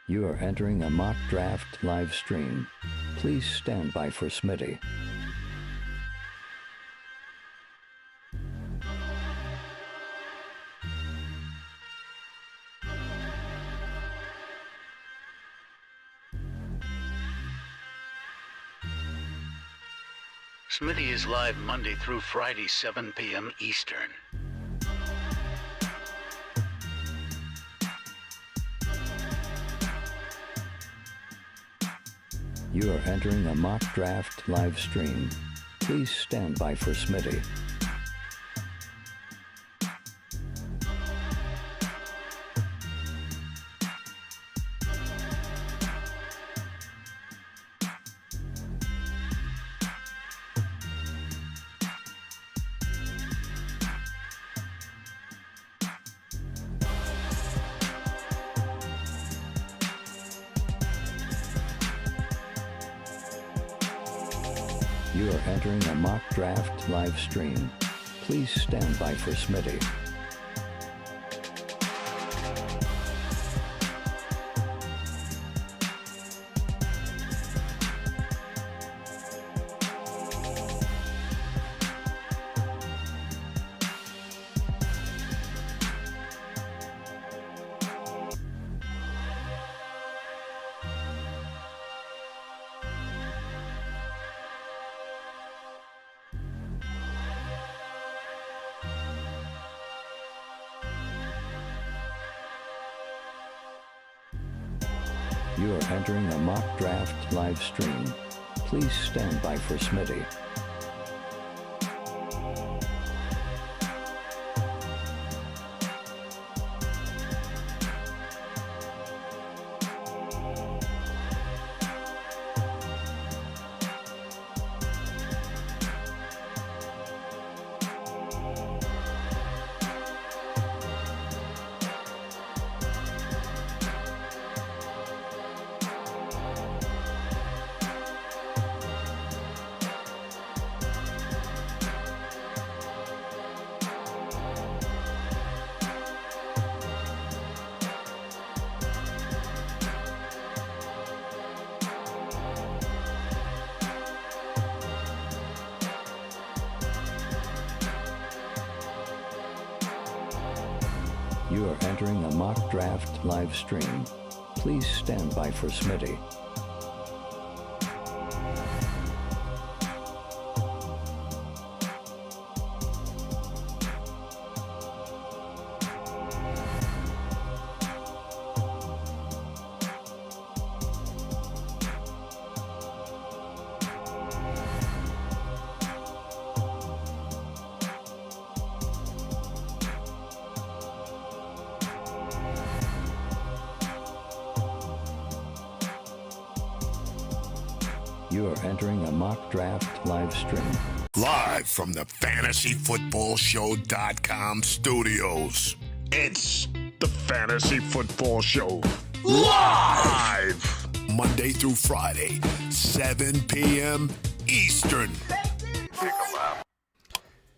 You are entering a mock draft live stream. Please stand by for Smitty. Smitty is live Monday through Friday, 7 p.m. Eastern. You are entering a mock draft live stream. Please stand by for Smitty. You are entering a mock draft live stream. Please stand by for Smitty. You are entering a mock draft live stream. Please stand by for Smitty. You are entering a mock draft live stream. Please stand by for Smitty. You are entering a mock draft live stream. Live from the FantasyFootballShow.com studios. It's the Fantasy Football Show. Live! Monday through Friday, 7 p.m. Eastern.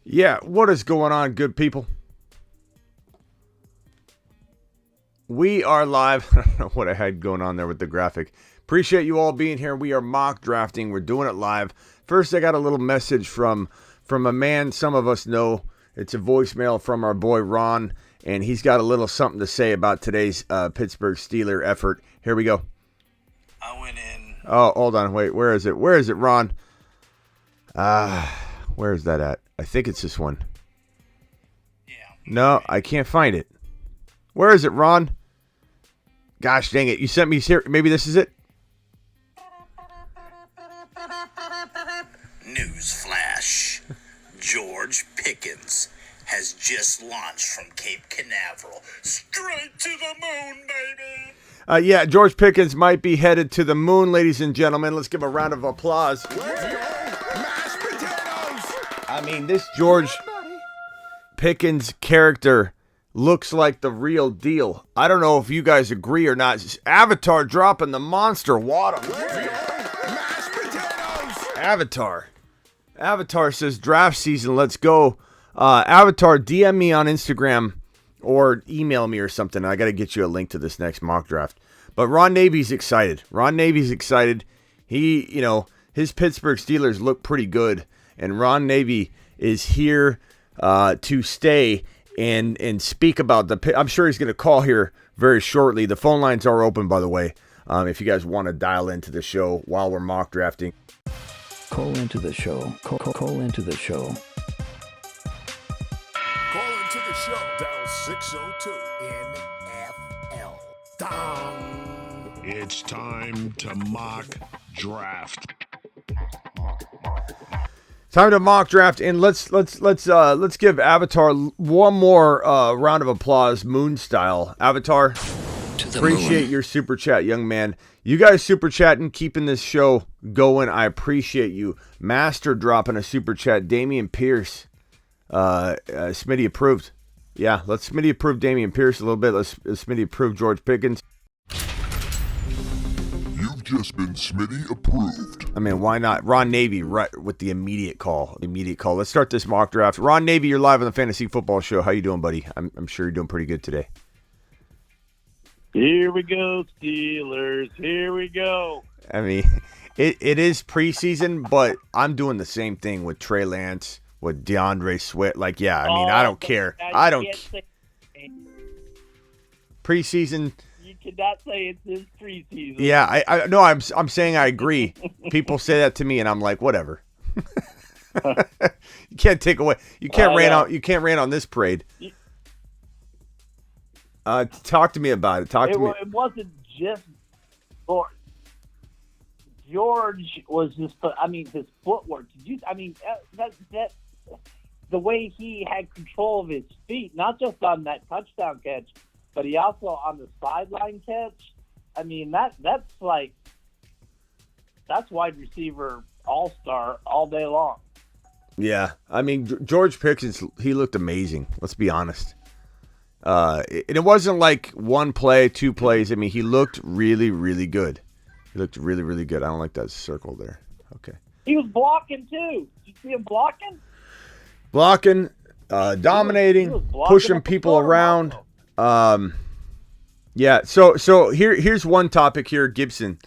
Yeah, what is going on, good people? We are live. I don't know what I had going on there with the graphic. Appreciate you all being here. We are mock drafting. We're doing it live. First, I got a little message from a man some of us know. It's a voicemail from our boy Ron, and he's got a little something to say about today's Pittsburgh Steelers effort. Here we go. I went in. Oh, hold on. Wait, where is it? Where is it, Ron? Where is that at? I think it's this one. Yeah. No, I can't find it. Where is it, Ron? Gosh dang it. You sent me here. Maybe this is it? Newsflash. George Pickens has just launched from Cape Canaveral straight to the moon, baby. Yeah, George Pickens might be headed to the moon, ladies and gentlemen. Let's give a round of applause. Mashed potatoes! I mean, this George Pickens character looks like the real deal. I don't know if you guys agree or not. Avatar dropping the monster water. Mashed potatoes! Avatar says draft season, let's go. Avatar, DM me on Instagram or email me or something. I got to get you a link to this next mock draft. But Ron Navy's excited. Ron Navy's excited. He, his Pittsburgh Steelers look pretty good, and Ron Navy is here to stay and speak about I'm sure he's going to call here very shortly. The phone lines are open, by the way, if you guys want to dial into the show while we're mock drafting. Call into the show. Call into the show. Call into the show. Dial 602 NFL. Dong. It's time to mock draft. Time to mock draft, and let's give Avatar one more round of applause, Moon style. Avatar, appreciate your super chat, young man. You guys super chatting, keeping this show going. I appreciate you. Master dropping a super chat. Damian Pierce, Smitty approved. Yeah, let's Smitty approve Damian Pierce a little bit. Let's Smitty approve George Pickens. You've just been Smitty approved. I mean, why not? Ron Navy, right with the immediate call. Let's start this mock draft. Ron Navy, you're live on the Fantasy Football Show. How you doing, buddy? I'm sure you're doing pretty good today. Here we go, Steelers. Here we go. I mean, it is preseason, but I'm doing the same thing with Trey Lance, with DeAndre Swift. Like, yeah, I mean, I don't care. I don't care. Preseason. You cannot say it's his preseason. Yeah, I no, I'm saying I agree. People say that to me, and I'm like, whatever. You can't take away. You can't rain on this parade. Talk to me about it. It wasn't just George was just. I mean, his footwork. That the way he had control of his feet, not just on that touchdown catch, but he also on the sideline catch. I mean, that's wide receiver all-star all day long. Yeah, I mean, George Pickens, he looked amazing. Let's be honest. It wasn't like one play, two plays. I mean, he looked really, really good. He looked really, really good. I don't like that circle there. Okay. He was blocking, too. Did you see him blocking? Blocking, dominating, blocking pushing people around. Yeah, so here's one topic here, Gibson.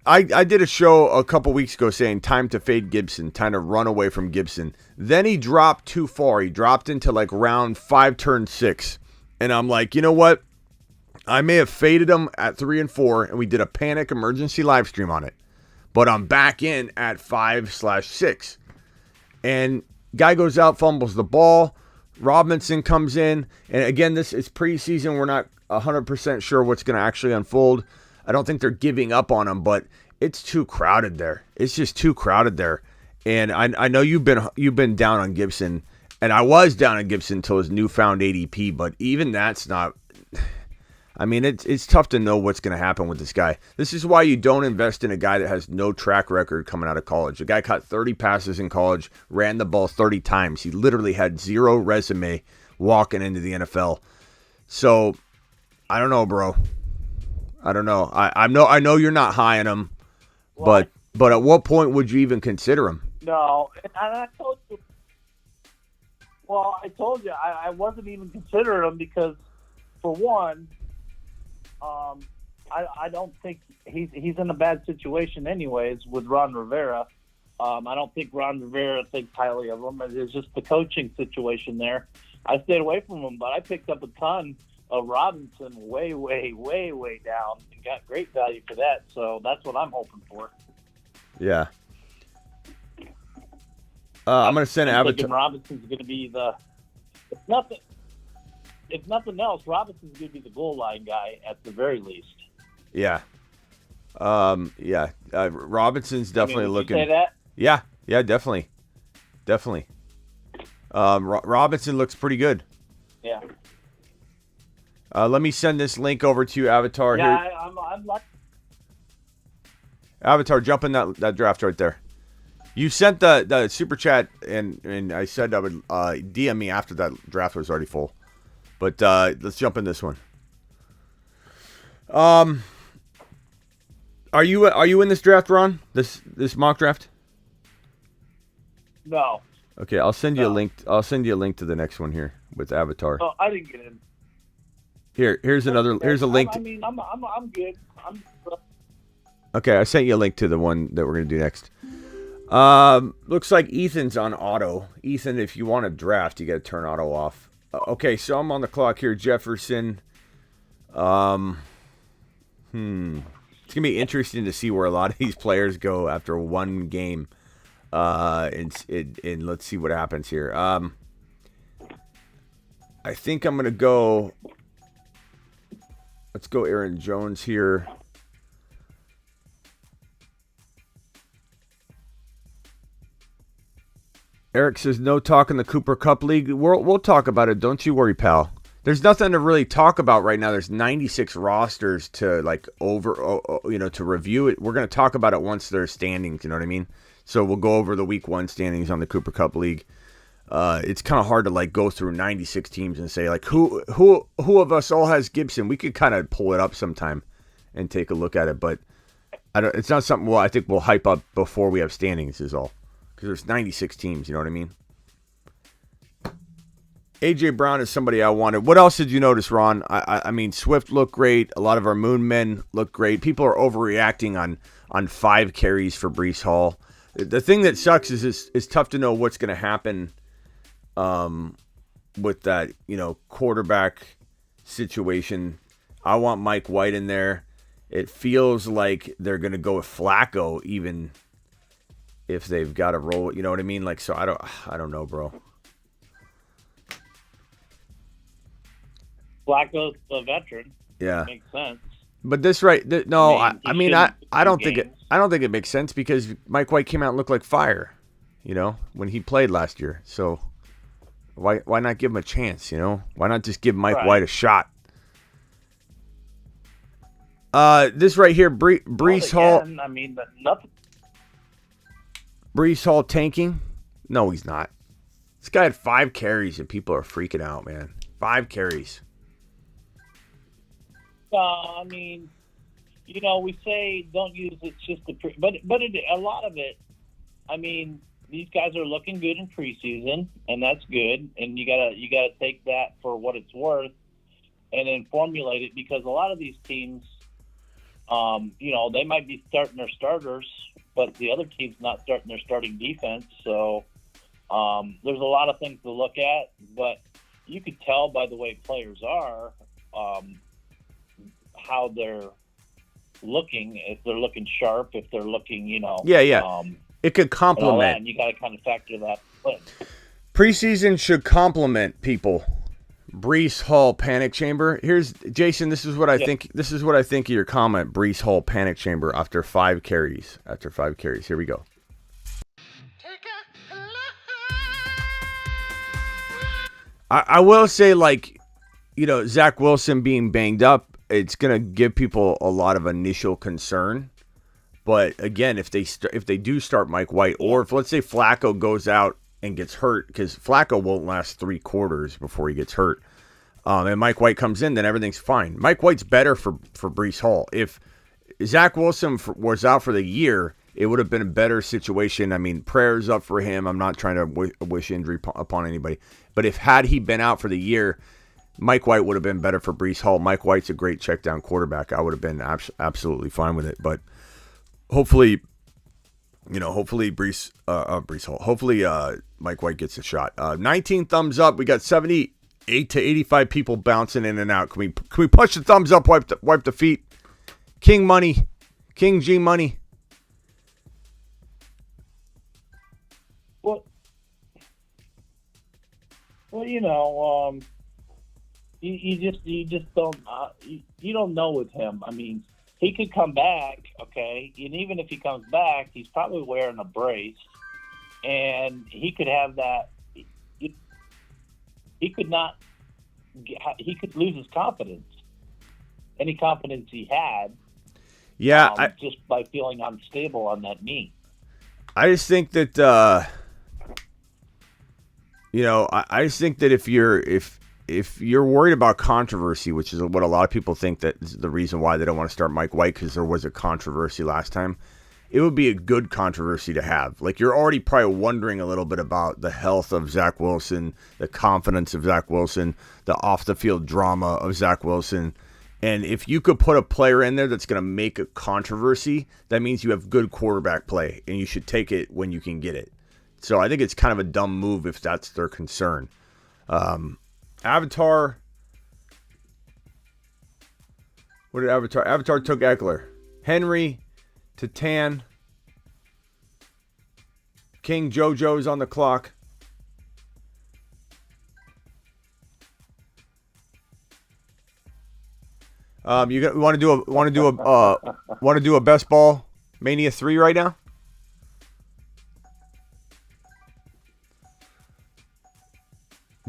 I did a show a couple weeks ago saying time to fade Gibson, time to run away from Gibson. Then he dropped too far. He dropped into like round 5, turn 6. And I'm like, you know what? I may have faded him at 3 and 4, and we did a panic emergency live stream on it. But I'm back in at 5/6. And guy goes out, fumbles the ball. Robinson comes in. And again, this is preseason. We're not 100% sure what's going to actually unfold. I don't think they're giving up on him, but it's too crowded there. It's just too crowded there. And I know you've been down on Gibson. And I was down on Gibson until his newfound ADP, but even that's not. I mean, it's tough to know what's going to happen with this guy. This is why you don't invest in a guy that has no track record coming out of college. The guy caught 30 passes in college, ran the ball 30 times. He literally had zero resume walking into the NFL. So, I don't know, bro. I don't know. I know you're not high on him, but at what point would you even consider him? No, and I told you. Well, I told you I wasn't even considering him because, for one, I don't think he's in a bad situation anyways with Ron Rivera. I don't think Ron Rivera thinks highly of him. It's just the coaching situation there. I stayed away from him, but I picked up a ton of Robinson way, way, way, way down and got great value for that. So that's what I'm hoping for. Yeah. I'm going to send Avatar. Robinson's going to be if nothing else, Robinson's going to be the goal line guy at the very least. Yeah. Robinson's definitely looking. Would you say that? Yeah, definitely. Robinson looks pretty good. Yeah. Let me send this link over to you, Avatar. Yeah, here. I'm like. Avatar, jump in that draft right there. You sent the super chat, and I said I would DM me after that draft was already full. But let's jump in this one. Are you in this draft, Ron? This mock draft? No. Okay, I'll send you a link. I'll send you a link to the next one here with Avatar. Oh, I didn't get in. Here's a link. I mean, I'm good. Okay, I sent you a link to the one that we're gonna do next. Looks like Ethan's on auto. Ethan, if you want to draft, you got to turn auto off. Okay, so I'm on the clock here. Jefferson. It's gonna be interesting to see where a lot of these players go after one game. And let's see what happens here. I think I'm gonna go. Let's go Aaron Jones here. Eric says no talk in the Cooper Cup League. We'll talk about it. Don't you worry, pal. There's nothing to really talk about right now. There's 96 rosters to to review it. We're going to talk about it once there's standings. You know what I mean? So we'll go over the week 1 standings on the Cooper Cup League. It's kind of hard to go through 96 teams and say who of us all has Gibson. We could kind of pull it up sometime and take a look at it, but it's not something I think we'll hype up before we have standings is all. Because there's 96 teams, you know what I mean? A.J. Brown is somebody I wanted. What else did you notice, Ron? I mean, Swift looked great. A lot of our Moon men look great. People are overreacting on 5 carries for Breece Hall. The thing that sucks is it's tough to know what's going to happen with that, quarterback situation. I want Mike White in there. It feels like they're going to go with Flacco even if they've got to roll, you know what I mean? So I don't know, bro. Flacco's a veteran. Yeah, makes sense. But this I don't think it makes sense because Mike White came out and looked like fire, when he played last year. So why not give him a chance? Why not just give Mike White a shot? This right here, Breece Hall. I mean, nothing. Breece Hall tanking? No, he's not. This guy had 5 carries and people are freaking out, man. 5 carries. I mean, we say don't use it just but a lot of it. I mean, these guys are looking good in preseason, and that's good. And you gotta take that for what it's worth, and then formulate it because a lot of these teams, they might be starting their starters, but the other team's not starting their starting defense. So there's a lot of things to look at, but you could tell by the way players are how they're looking, if they're looking sharp, if they're looking, it could complement. And you got to kind of factor that in. Preseason should complement people. Breece Hall panic chamber. Here's Jason. This is what I think. This is what I think of your comment. Breece Hall panic chamber after 5 carries. Here we go. I will say, Zach Wilson being banged up, it's gonna give people a lot of initial concern. But again, if they do start Mike White, or if let's say Flacco goes out and gets hurt, because Flacco won't last 3 quarters before he gets hurt, and Mike White comes in, then everything's fine. Mike White's better for Breece Hall. If Zach Wilson was out for the year, it would have been a better situation. I mean, prayers up for him. I'm not trying to wish injury upon anybody. But had he been out for the year, Mike White would have been better for Breece Hall. Mike White's a great check down quarterback. I would have been absolutely fine with it. But hopefully Breece Hall. Hopefully Mike White gets a shot. 19 thumbs up. We got 78 to 85 people bouncing in and out. Can we push the thumbs up? Wipe the feet. King Money, King G Money. Well, you just don't you don't know with him. I mean, he could come back, okay, and even if he comes back, he's probably wearing a brace, and he could have that. He could lose his confidence, any confidence he had. Yeah, just by feeling unstable on that knee. I just think that I just think that if you're worried about controversy, which is what a lot of people think that is the reason why they don't want to start Mike White, because there was a controversy last time. it would be a good controversy to have. Like, you're already probably wondering a little bit about the health of Zach Wilson, the confidence of Zach Wilson, the off-the-field drama of Zach Wilson. And if you could put a player in there that's going to make a controversy, that means you have good quarterback play, and you should take it when you can get it. So I think it's kind of a dumb move if that's their concern. Avatar. What did Avatar? Avatar took Eckler. Henry, Tatan. King JoJo's on the clock. You want to do a best ball Mania 3 right now?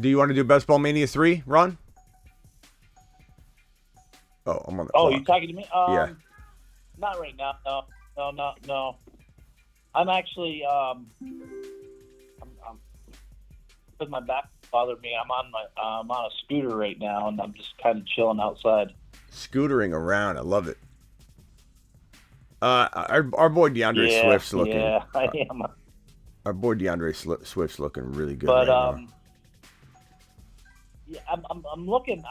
Do you want to do best ball Mania 3, Ron? Oh, I'm on the clock. You talking to me? Yeah. Not right now. No. I'm actually I'm with my back bothered me. I'm on a scooter right now, and I'm just kind of chilling outside. Scootering around, I love it. Our boy DeAndre Swift's looking. Yeah, I am. Our boy DeAndre Swift's looking really good. But right now. yeah, I'm looking.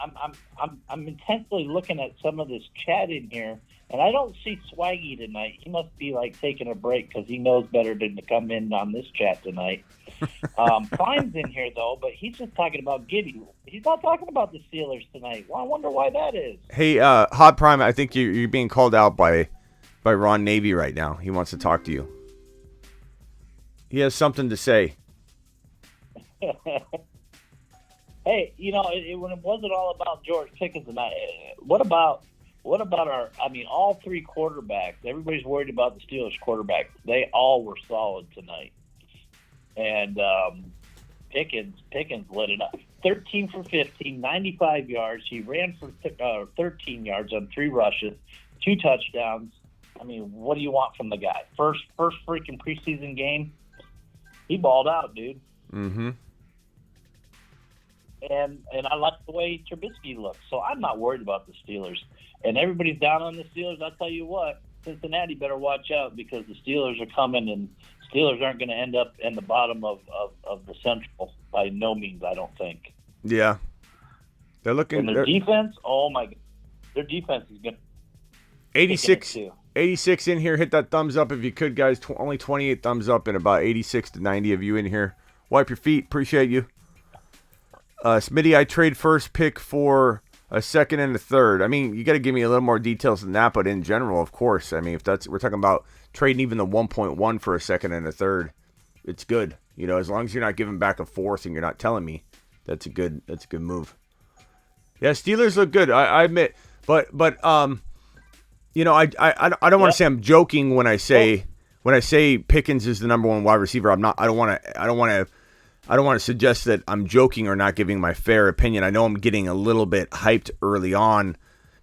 I'm intensely looking at some of this chat in here, and I don't see Swaggy tonight. He must be like taking a break because he knows better than to come in on this chat tonight. Prime's in here though, but he's just talking about Giddy. He's not talking about the Steelers tonight. Well, I wonder why that is. Hey, Hot Prime, I think you're being called out by Ron Navy right now. He wants to talk to you. He has something to say. Hey, when it wasn't all about George Pickens tonight, what about all three quarterbacks? Everybody's worried about the Steelers quarterbacks. They all were solid tonight. And Pickens lit it up. 13 for 15, 95 yards. He ran for 13 yards on 3 rushes, 2 touchdowns. I mean, what do you want from the guy? First freaking preseason game, he balled out, dude. Mm-hmm. And I like the way Trubisky looks, so I'm not worried about the Steelers. And everybody's down on the Steelers. I'll tell you what, Cincinnati better watch out because the Steelers are coming, and Steelers aren't going to end up in the bottom of the Central by no means, I don't think. Yeah. They're looking... And their defense, oh my God. Their defense is going to... 86 in here. Hit that thumbs up if you could, guys. Only 28 thumbs up and about 86 to 90 of you in here. Wipe your feet. Appreciate you. Smitty, I trade first pick for a second and a third. I mean, you got to give me a little more details than that, but in general, of course. I mean, if we're talking about trading even the 1.1 for a second and a third, it's good. As long as you're not giving back a fourth and you're not telling me, that's a good move. Yeah, Steelers look good. I admit, but I don't want to say I'm joking when I say Pickens is the number 1 wide receiver. I'm not. I don't want to suggest that I'm joking or not giving my fair opinion. I know I'm getting a little bit hyped early on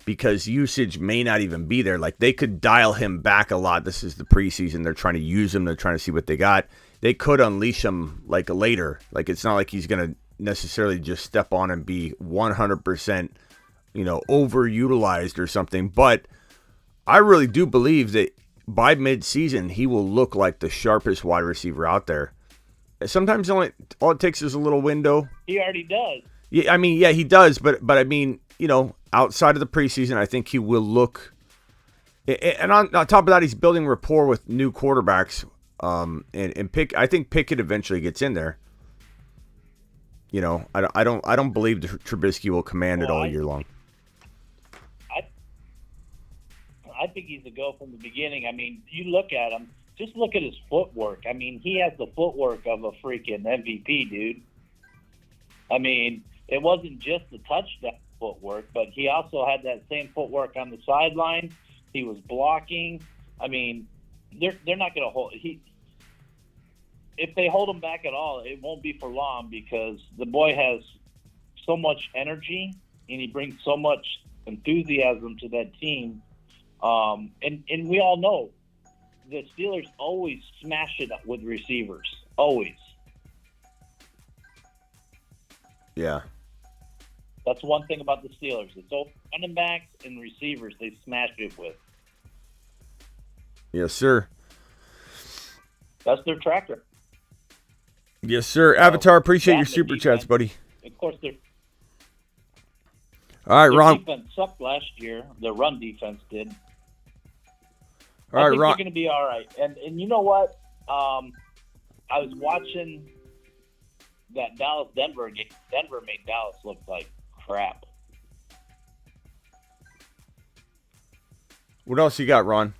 because usage may not even be there. Like, they could dial him back a lot. This is the preseason. They're trying to use him. They're trying to see what they got. They could unleash him like later. Like, it's not like he's going to necessarily just step on and be 100%, overutilized or something. But I really do believe that by midseason, he will look like the sharpest wide receiver out there. Sometimes all it takes is a little window. He already does. Yeah, I mean, yeah, he does. But I mean, outside of the preseason, I think he will look. And on top of that, he's building rapport with new quarterbacks. I think Pickett eventually gets in there. I don't believe Trubisky will command it all year long. I think he's a go from the beginning. I mean, you look at him. Just look at his footwork. I mean, he has the footwork of a freaking MVP, dude. I mean, it wasn't just the touchdown footwork, but he also had that same footwork on the sideline. He was blocking. I mean, they're not going to hold. If they hold him back at all, it won't be for long because the boy has so much energy and he brings so much enthusiasm to that team. And we all know the Steelers always smash it up with receivers. Always. Yeah. That's one thing about the Steelers. It's all running backs and receivers they smash it with. Yes, sir. That's their tracker. Yes, sir. Avatar, appreciate your That super defense, chats, buddy. Of course, their All right, Ron. defense sucked last year. The run defense did. All I right, think Ron. they're going to be all right. And you know what? I was watching that Dallas-Denver game. Denver made Dallas look like crap. What else you got, Ron?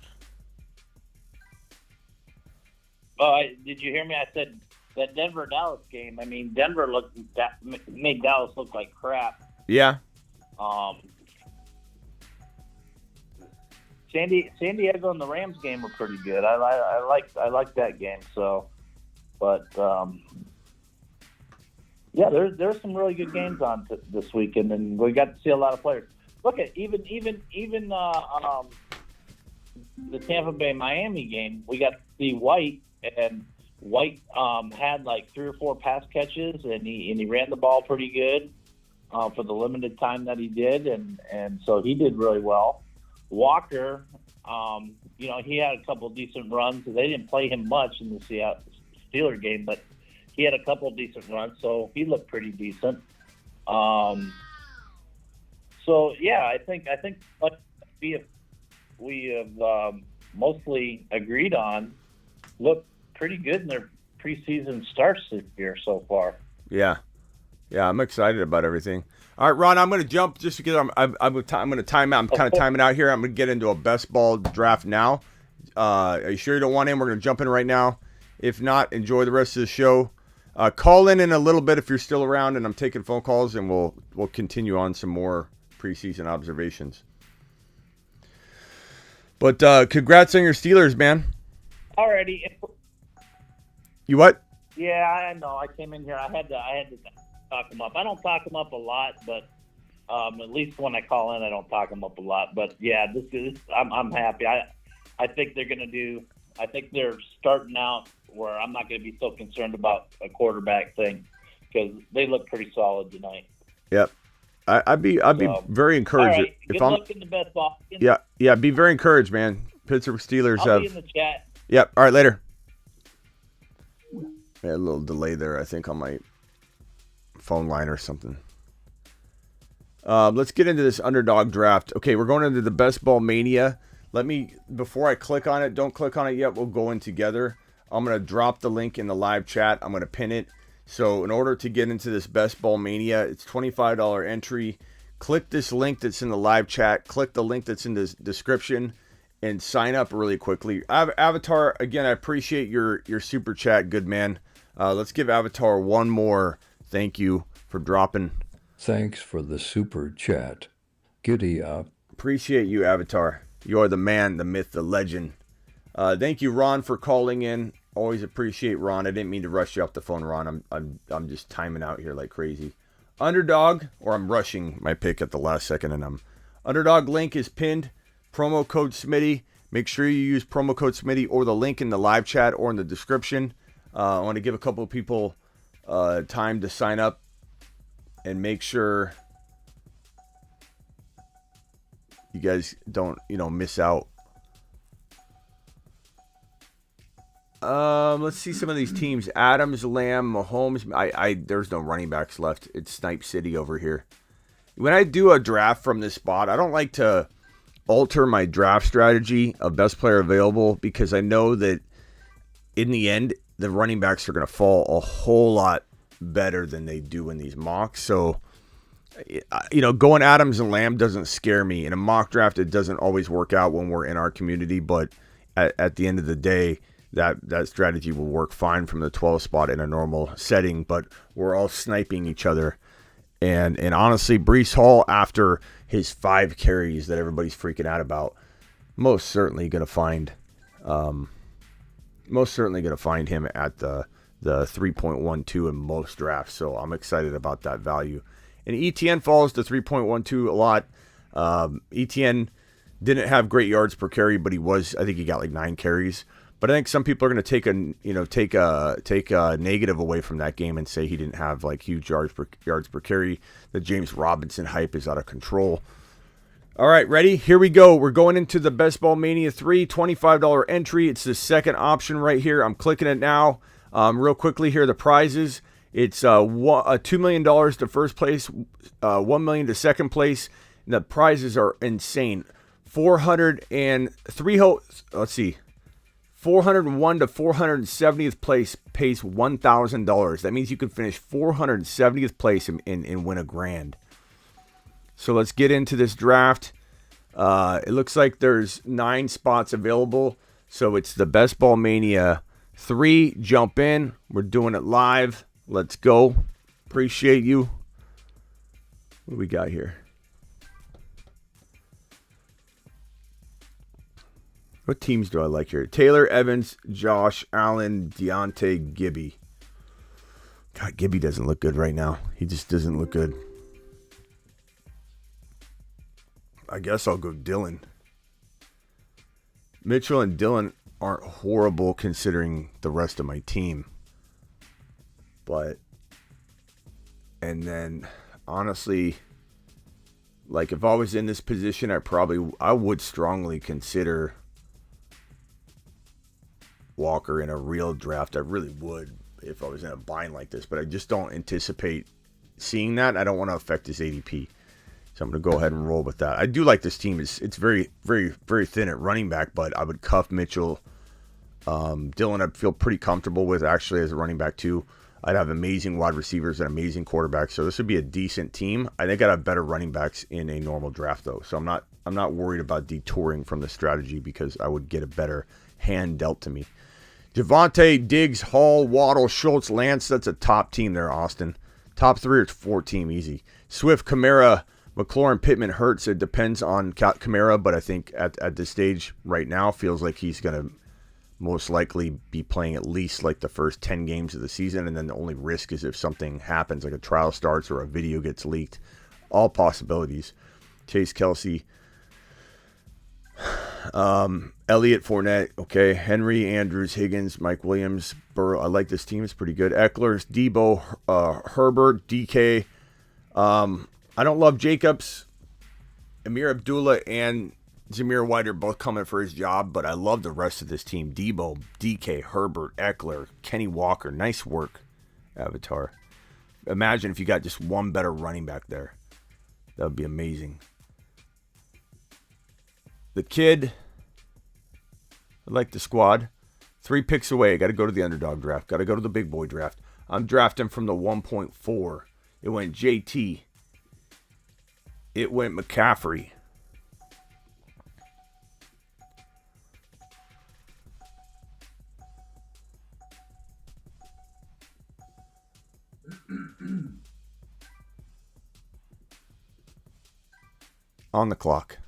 Oh, did you hear me? I said that Denver-Dallas game. I mean, Denver made Dallas look like crap. Yeah. San Diego and the Rams game were pretty good. I like that game. So, but yeah, there's some really good games on this weekend, and we got to see a lot of players. Look at even the Tampa Bay Miami game. We got to see White, and White had like 3 or 4 pass catches, and he ran the ball pretty good for the limited time that he did, and so he did really well. Walker, he had a couple decent runs. They didn't play him much in the Seattle Steeler game, but he had a couple decent runs, so he looked pretty decent. So yeah, I think what we have mostly agreed on look pretty good in their preseason starts this year so far. Yeah, I'm excited about everything. All right, Ron, I'm going to jump just because I'm going to time out. I'm kind of timing out here. I'm going to get into a best ball draft now. Are you sure you don't want in? We're going to jump in right now. If not, enjoy the rest of the show. Call in a little bit if you're still around, and I'm taking phone calls, and we'll continue on some more preseason observations. But congrats on your Steelers, man. Alrighty. You what? Yeah, I know. I came in here. I had to talk them up. I don't talk them up a lot, but at least when I call in, I don't talk them up a lot. But yeah, I'm happy. I think they're going to do. I think they're starting out where I'm not going to be so concerned about a quarterback thing because they look pretty solid tonight. Yep. I'd be very encouraged. All right. Good luck in the best ball. Yeah. Be very encouraged, man. Pittsburgh Steelers I'll be in the chat. Yep. All right. Later. I had a little delay there, I think, on my phone line or something. Let's get into this underdog draft. Okay, we're going into the best ball mania. Before I click on it, don't click on it yet. We'll go in together. I'm going to drop the link in the live chat. I'm going to pin it. So in order to get into this best ball mania, it's $25 entry. Click this link that's in the live chat. Click the link that's in the description and sign up really quickly. Avatar, again, I appreciate your super chat. Good man. Let's give Avatar one more thank you for dropping. Thanks for the super chat. Giddy up. Appreciate you, Avatar. You are the man, the myth, the legend. Thank you, Ron, for calling in. Always appreciate Ron. I didn't mean to rush you off the phone, Ron. I'm just timing out here like crazy. Underdog, or I'm rushing my pick at the last second, and Underdog link is pinned. Promo code Smitty. Make sure you use promo code Smitty or the link in the live chat or in the description. I want to give a couple of people time to sign up and make sure you guys don't, miss out. Let's see some of these teams. Adams, Lamb, Mahomes. There's no running backs left. It's Snipe City over here. When I do a draft from this spot, I don't like to alter my draft strategy of best player available because I know that in the end, the running backs are going to fall a whole lot better than they do in these mocks. So, going Adams and Lamb doesn't scare me. In a mock draft, it doesn't always work out when we're in our community, but at the end of the day, that strategy will work fine from the 12 spot in a normal setting, but we're all sniping each other. And honestly, Breece Hall, after his 5 carries that everybody's freaking out about, most certainly going to find him at the 3.12 in most drafts. So I'm excited about that value. And ETN falls to 3.12 a lot. ETN didn't have great yards per carry, but I think he got like 9 carries. But I think some people are going to take a negative away from that game and say he didn't have like huge yards per carry. The James Robinson hype is out of control. All right, ready? Here we go. We're going into the Best Ball Mania 3, $25 entry. It's the second option right here. I'm clicking it now. Real quickly here, the prizes. It's $2 million to first place, $1 million to second place. And the prizes are insane. 401 to 470th place pays $1,000. That means you can finish 470th place and win $1,000. So let's get into this draft. It looks like there's 9 spots available. So it's the Best Ball Mania 3. Jump in. We're doing it live. Let's go. Appreciate you. What do we got here? What teams do I like here? Taylor, Evans, Josh, Allen, Deontay, Gibby. God, Gibby doesn't look good right now. He just doesn't look good. I guess I'll go Dylan. Mitchell and Dylan aren't horrible considering the rest of my team. But, and then, honestly, like if I was in this position, I would strongly consider Walker in a real draft. I really would if I was in a bind like this, but I just don't anticipate seeing that. I don't want to affect his ADP. So I'm going to go ahead and roll with that. I do like this team. It's very, very, very thin at running back, but I would cuff Mitchell. Dylan, I feel pretty comfortable with actually as a running back too. I'd have amazing wide receivers and amazing quarterbacks. So this would be a decent team. I think I'd have better running backs in a normal draft though. So I'm not worried about detouring from the strategy because I would get a better hand dealt to me. Javonte, Diggs, Hall, Waddle, Schultz, Lance. That's a top team there, Austin. Top 3 or 4 team, easy. Swift, Kamara, McLaurin, Pittman, Hurts. It depends on Kamara, but I think at this stage right now feels like he's going to most likely be playing at least like the first 10 games of the season, and then the only risk is if something happens, like a trial starts or a video gets leaked. All possibilities. Chase, Kelsey, Elliott, Fournette, okay, Henry, Andrews, Higgins, Mike Williams, Burrow. I like this team. It's pretty good. Eckler, Debo, Herbert, DK. I don't love Jacobs. Amir Abdullah and Zamir White are both coming for his job, but I love the rest of this team. Debo, DK, Herbert, Eckler, Kenny Walker. Nice work, Avatar. Imagine if you got just one better running back there. That would be amazing. The kid, I like the squad. 3 picks away. Got to go to the underdog draft. Got to go to the big boy draft. I'm drafting from the 1.4. It went JT. It went McCaffrey. On the clock.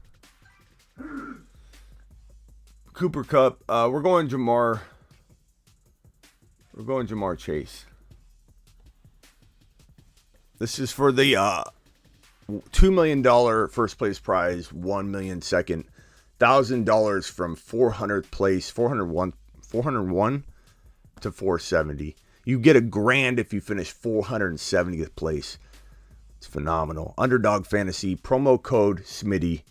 Cooper Kupp. We're going Jamar. We're going Jamar Chase. This is for the $2 million first place prize, $1 million second, $1,000 from 400th place, 401 to 470. You get $1,000 if you finish 470th place. It's phenomenal. Underdog Fantasy, promo code Smitty.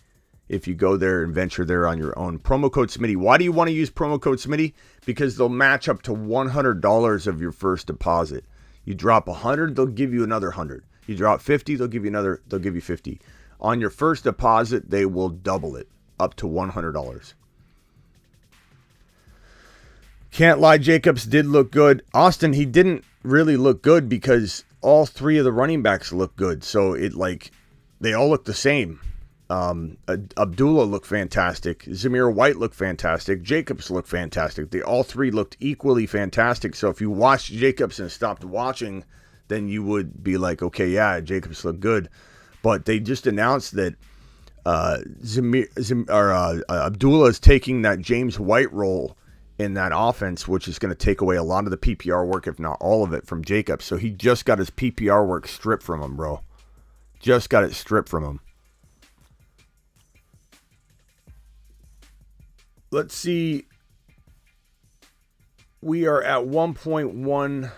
If you go there and venture there on your own. Promo code Smitty. Why do you want to use promo code Smitty? Because they'll match up to $100 of your first deposit. You drop 100, they'll give you another 100. You drop 50, they'll give you 50. On your first deposit, they will double it up to $100. Can't lie, Jacobs did look good. Austin, he didn't really look good because all 3 of the running backs look good. So they all look the same. Abdullah looked fantastic. Zamir White looked fantastic. Jacobs looked fantastic. They all 3 looked equally fantastic. So if you watched Jacobs and stopped watching, then you would be like, okay, yeah, Jacobs looked good. But they just announced that Abdullah is taking that James White role in that offense, which is going to take away a lot of the PPR work, if not all of it, from Jacobs. So he just got his PPR work stripped from him, bro. Just got it stripped from him. Let's see. We are at 1.11.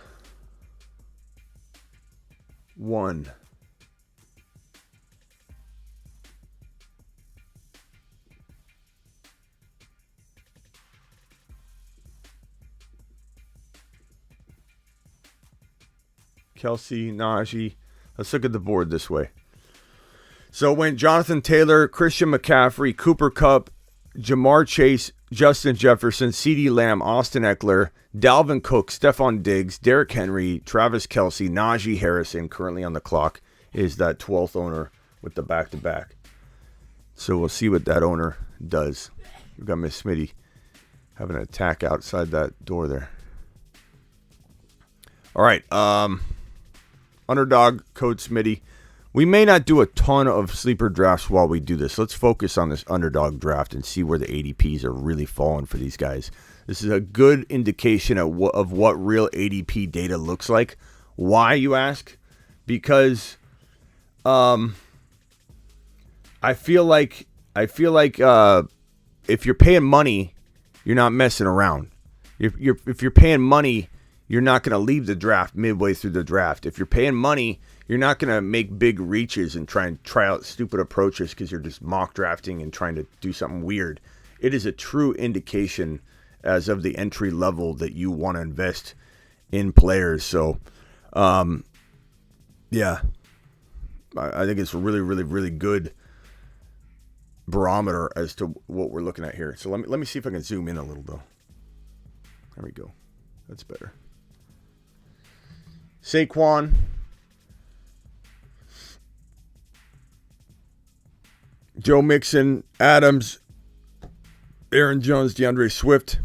Kelsey, Najee. Let's look at the board this way. So it went Jonathan Taylor, Christian McCaffrey, Cooper Kupp, Jamar Chase, Justin Jefferson, CeeDee Lamb, Austin Eckler, Dalvin Cook, Stephon Diggs, Derrick Henry, Travis Kelsey, Najee Harrison, currently on the clock, is that 12th owner with the back-to-back. So we'll see what that owner does. We've got Miss Smitty having an attack outside that door there. All right. Underdog code Smitty. We may not do a ton of sleeper drafts while we do this. Let's focus on this underdog draft and see where the ADPs are really falling for these guys. This is a good indication of what real ADP data looks like. Why, you ask? Because I feel like if you're paying money, you're not messing around. If you're paying money, you're not going to leave the draft midway through the draft. If you're paying money, you're not going to make big reaches and try out stupid approaches because you're just mock drafting and trying to do something weird. It is a true indication as of the entry level that you want to invest in players. So, yeah, I think it's a really, really, really good barometer as to what we're looking at here. So let me see if I can zoom in a little though. There we go. That's better. Saquon, Joe Mixon, Adams, Aaron Jones, DeAndre Swift.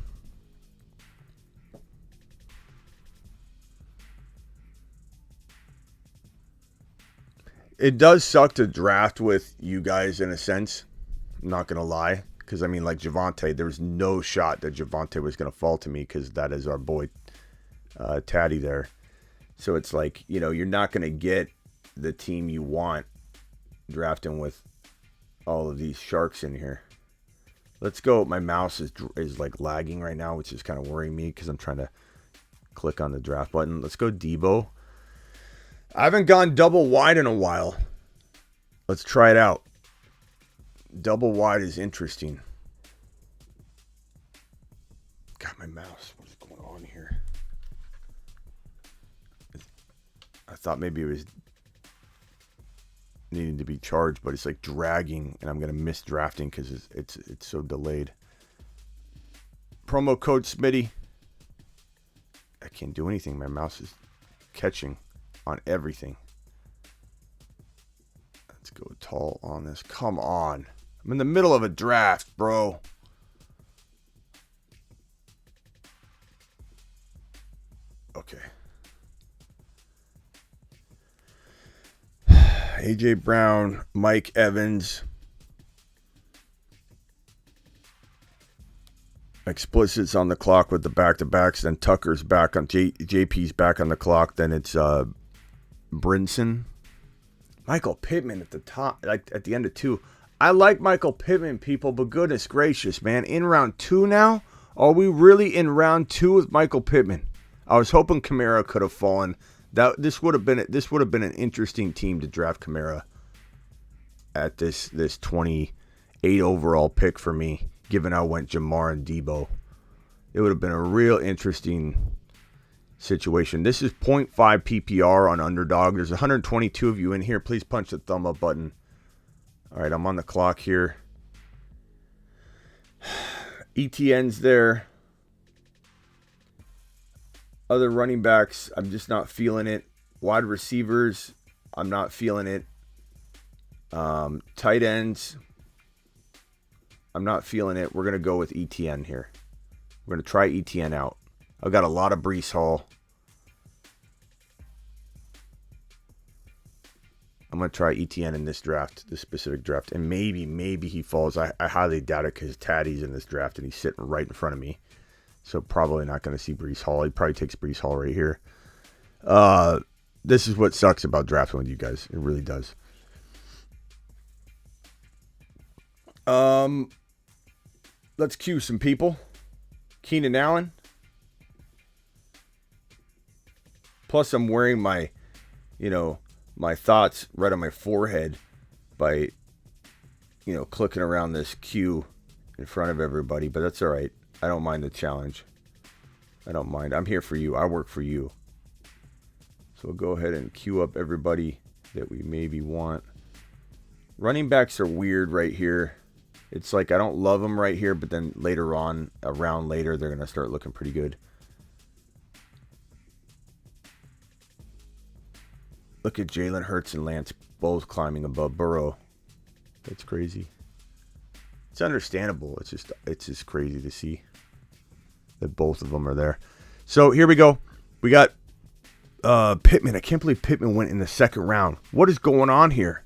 It does suck to draft with you guys in a sense. I'm not going to lie. Because, I mean, like Javonte, there was no shot that Javonte was going to fall to me because that is our boy Taddy there. So it's like, you know, you're not going to get the team you want drafting with all of these sharks in here. Let's go. My mouse is like lagging right now, which is kind of worrying me because I'm trying to click on the draft button. Let's go Debo. I haven't gone double wide in a while. Let's try it out. Double wide is interesting. Got my mouse. What is going on here? I thought maybe it was needing to be charged, but it's like dragging, and I'm gonna miss drafting because it's so delayed. Promo code Smitty. I can't do anything. My mouse is catching on everything. Let's go tall on this. Come on. I'm in the middle of a draft, bro. Okay. AJ Brown, Mike Evans. Explicit's on the clock with the back-to-backs. Then Tucker's back on JP's back on the clock. Then it's Brinson. Michael Pittman at the top, like at the end of 2. I like Michael Pittman, people, but goodness gracious, man. In round 2 now? Are we really in round 2 with Michael Pittman? I was hoping Kamara could have fallen. This would have been an interesting team to draft Kamara at this 28 overall pick for me, given I went Jamar and Debo. It would have been a real interesting situation. This is 0.5 PPR on Underdog. There's 122 of you in here. Please punch the thumb up button. All right, I'm on the clock here. ETN's there. Other running backs, I'm just not feeling it. Wide receivers, I'm not feeling it. Tight ends, I'm not feeling it. We're going to go with ETN here. We're going to try ETN out. I've got a lot of Breece Hall. I'm going to try ETN in this draft, this specific draft. And maybe he falls. I highly doubt it because Taddy's in this draft and he's sitting right in front of me. So probably not going to see Breece Hall. He probably takes Breece Hall right here. This is what sucks about drafting with you guys. It really does. Let's cue some people. Keenan Allen. Plus, I'm wearing my thoughts right on my forehead by, clicking around this queue in front of everybody. But that's all right. I don't mind the challenge. I don't mind. I'm here for you. I work for you. So we'll go ahead and queue up everybody that we maybe want. Running backs are weird right here. It's like I don't love them right here, but then later on, a round later, they're going to start looking pretty good. Look at Jalen Hurts and Lance both climbing above Burrow. That's crazy. It's understandable. It's just crazy to see that both of them are there. So here we go. We got Pittman. I can't believe Pittman went in the second round. What is going on here?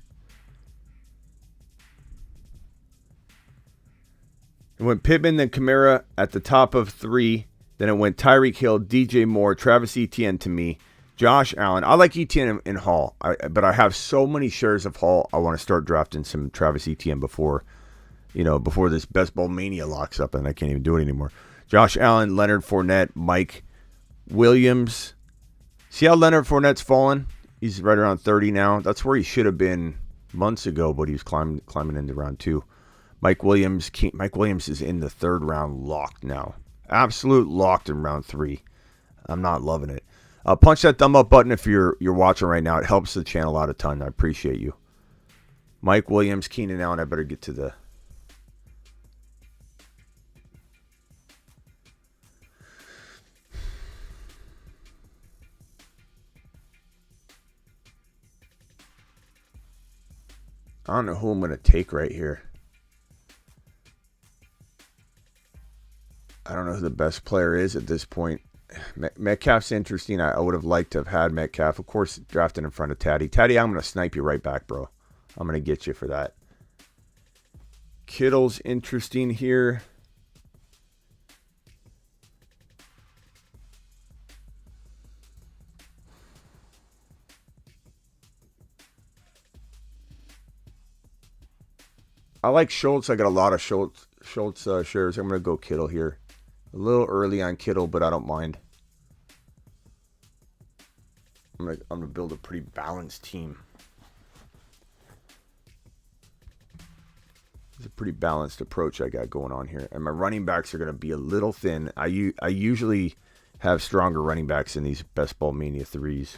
It went Pittman, then Kamara at the top of 3. Then it went Tyreek Hill, DJ Moore, Travis Etienne to me, Josh Allen. I like Etienne in Hall, but I have so many shares of Hall. I want to start drafting some Travis Etienne before this Ball Mania locks up, and I can't even do it anymore. Josh Allen, Leonard Fournette, Mike Williams. See how Leonard Fournette's fallen? He's right around 30 now. That's where he should have been months ago, but he's climbing into round 2. Mike Williams is in the 3rd round locked now. Absolute locked in round 3. I'm not loving it. Punch that thumb up button if you're watching right now. It helps the channel out a ton. I appreciate you. Mike Williams, Keenan Allen. I better get to the... I don't know who I'm going to take right here. I don't know who the best player is at this point. Metcalf's interesting. I would have liked to have had Metcalf. Of course, drafted in front of Taddy. Taddy, I'm going to snipe you right back, bro. I'm going to get you for that. Kittle's interesting here. I like Schultz. I got a lot of Schultz shares. I'm going to go Kittle here. A little early on Kittle, but I don't mind. I'm gonna build a pretty balanced team. It's a pretty balanced approach I got going on here. And my running backs are going to be a little thin. I usually have stronger running backs in these Best Ball Mania 3s.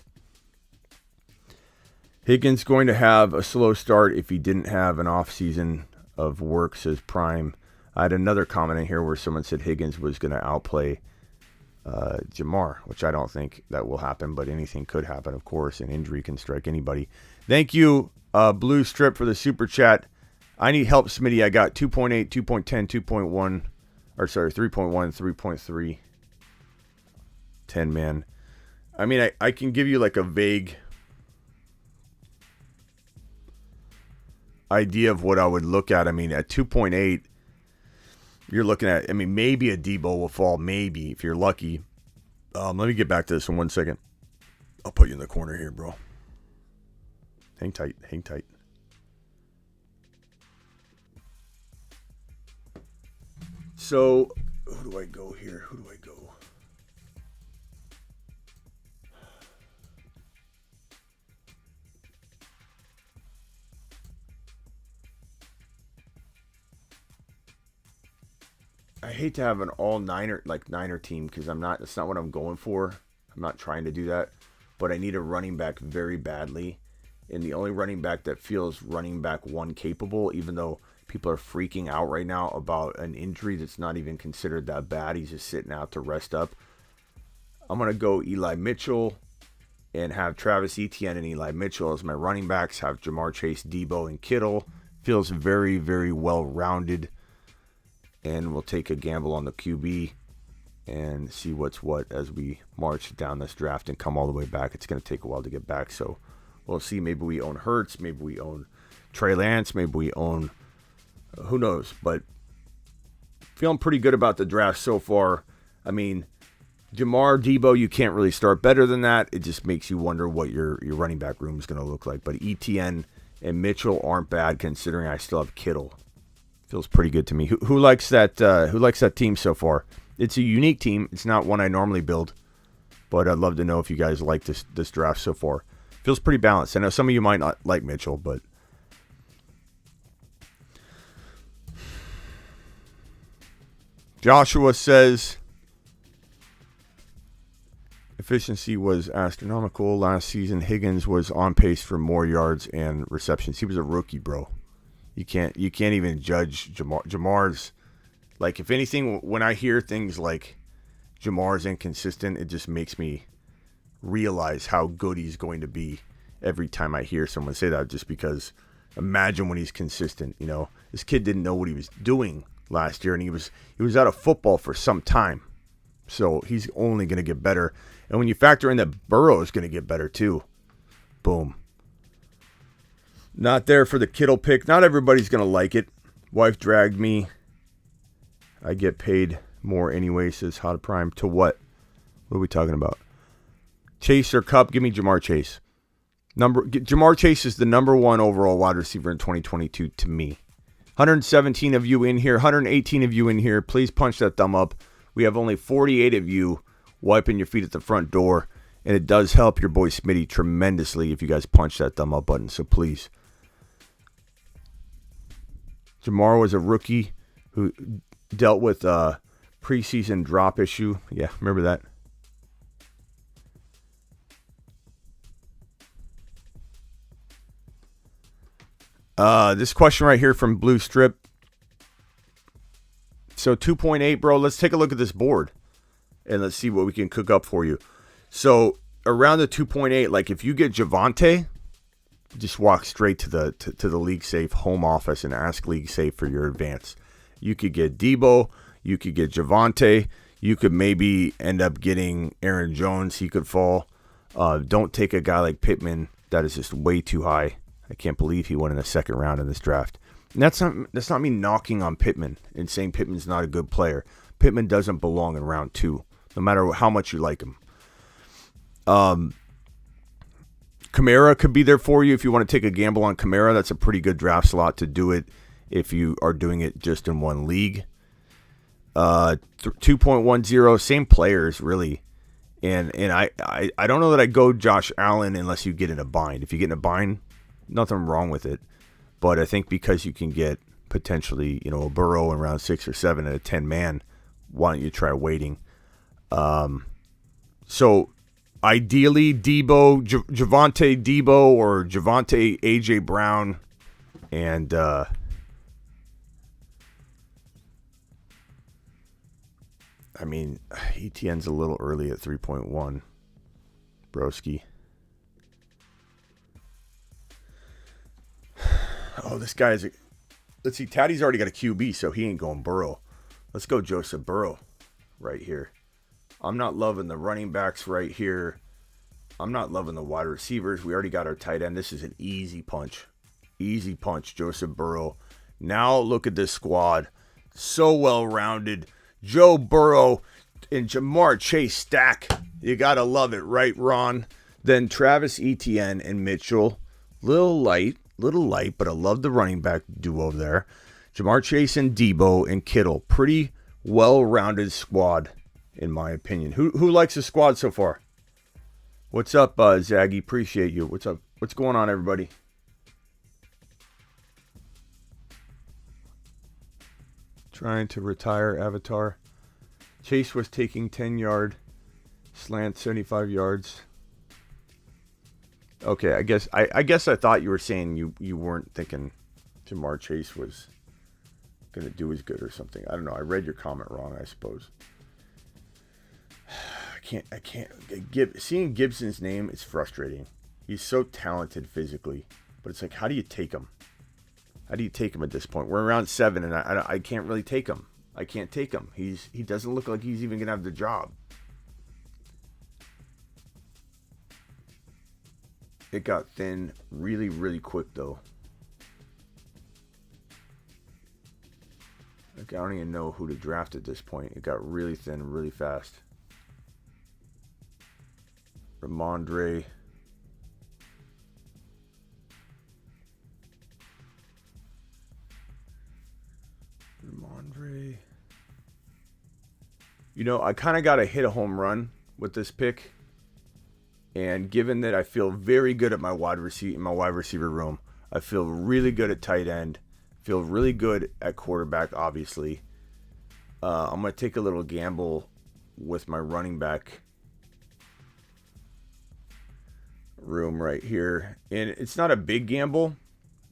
Higgins going to have a slow start if he didn't have an off season of work, says Prime. I had another comment in here where someone said Higgins was going to outplay Jamar, which I don't think that will happen, but anything could happen, of course. An injury can strike anybody. Thank you, Blue Strip, for the super chat. I need help, Smitty. I got 2.8, 2.10, 2.1, or sorry, 3.1, 3.3. 10, man. I mean, I can give you like a vague idea of what I would look at. I mean, at 2.8, you're looking at, I mean, maybe a Debo will fall, maybe, if you're lucky. Let me get back to this in 1 second. I'll put you in the corner here, bro. Hang tight, hang tight. So, who do I go here? Who do I go? I hate to have an all niner team because that's not what I'm going for. I'm not trying to do that, but I need a running back very badly. And the only running back that feels running back 1 capable, even though people are freaking out right now about an injury that's not even considered that bad. He's just sitting out to rest up. I'm going to go Eli Mitchell and have Travis Etienne and Eli Mitchell as my running backs. Have Jamar Chase, Debo, and Kittle. Feels very, very well-rounded. And we'll take a gamble on the QB and see what's what as we march down this draft and come all the way back. It's going to take a while to get back, so we'll see. Maybe we own Hurts. Maybe we own Trey Lance. Maybe we own who knows. But feeling pretty good about the draft so far. I mean, Jamar, Debo, you can't really start better than that. It just makes you wonder what your running back room is going to look like. But Etienne and Mitchell aren't bad considering I still have Kittle. Feels pretty good to me. Who likes that? Who likes that team so far? It's a unique team. It's not one I normally build, but I'd love to know if you guys like this draft so far. Feels pretty balanced. I know some of you might not like Mitchell, but Joshua says, Efficiency was astronomical last season. Higgins was on pace for more yards and receptions. He was a rookie, bro. You can't even judge Jamar's. Like, if anything, when I hear things like Jamar's inconsistent, it just makes me realize how good he's going to be every time I hear someone say that, just because imagine when he's consistent. You know, this kid didn't know what he was doing last year, and he was out of football for some time. So he's only going to get better. And when you factor in that Burrow is going to get better too, boom. Not there for the Kittle pick. Not everybody's going to like it. Wife dragged me. I get paid more anyway, says Hot Prime. To what? What are we talking about? Chase or Cup? Give me Jamar Chase. Jamar Chase is the number one overall wide receiver in 2022 to me. 117 of you in here. 118 of you in here. Please punch that thumb up. We have only 48 of you wiping your feet at the front door, and it does help your boy Smitty tremendously if you guys punch that thumb up button, so please. Jamar was a rookie who dealt with a preseason drop issue. Yeah, remember that? This question right here from Blue Strip. So 2.8, bro. Let's take a look at this board and let's see what we can cook up for you. So around the 2.8, like if you get Javonte, just walk straight to the League Safe home office and ask League Safe for your advance. You could get Debo, you could get Javonte, you could maybe end up getting Aaron Jones. He could fall. Don't take a guy like Pittman. That is just way too high. I can't believe he went in the second round in this draft. And that's not me knocking on Pittman and saying Pittman's not a good player. Pittman doesn't belong in round 2, no matter how much you like him. Kamara could be there for you if you want to take a gamble on Kamara. That's a pretty good draft slot to do it if you are doing it just in one league. 2.10, same players really. And I don't know that I go Josh Allen unless you get in a bind. If you get in a bind, nothing wrong with it. But I think because you can get potentially, a Burrow in round 6 or 7 at a 10-man, why don't you try waiting? So ideally, Javonte Debo or Javonte A.J. Brown, and ETN's a little early at 3.1. Broski. Oh, this guy is let's see, Taddy's already got a QB, so he ain't going Burrow. Let's go Joseph Burrow right here. I'm not loving the running backs right here. I'm not loving the wide receivers. We already got our tight end. This is an easy punch. Easy punch, Joseph Burrow. Now look at this squad. So well-rounded. Joe Burrow and Jamar Chase stack. You got to love it, right, Ron? Then Travis Etienne and Mitchell. Little light, but I love the running back duo there. Jamar Chase and Debo and Kittle. Pretty well-rounded squad, in my opinion. Who likes the squad so far? What's up, Zaggy? Appreciate you. What's up? What's going on, everybody? Trying to retire Avatar. Chase was taking 10-yard slant, 75 yards. Okay, I guess I thought you were saying you weren't thinking Jamar Chase was going to do as good or something. I don't know. I read your comment wrong, I suppose. I can't. Seeing Gibson's name is frustrating. He's so talented physically, but it's like, how do you take him? How do you take him at this point? We're around 7, and I can't really take him. I can't take him. He doesn't look like he's even going to have the job. It got thin really, really quick, though. Like, I don't even know who to draft at this point. It got really thin really fast. Rhamondre. I kind of got to hit a home run with this pick. And given that I feel very good at my wide receiver room, I feel really good at tight end, feel really good at quarterback, obviously. I'm going to take a little gamble with my running back room right here. And it's not a big gamble,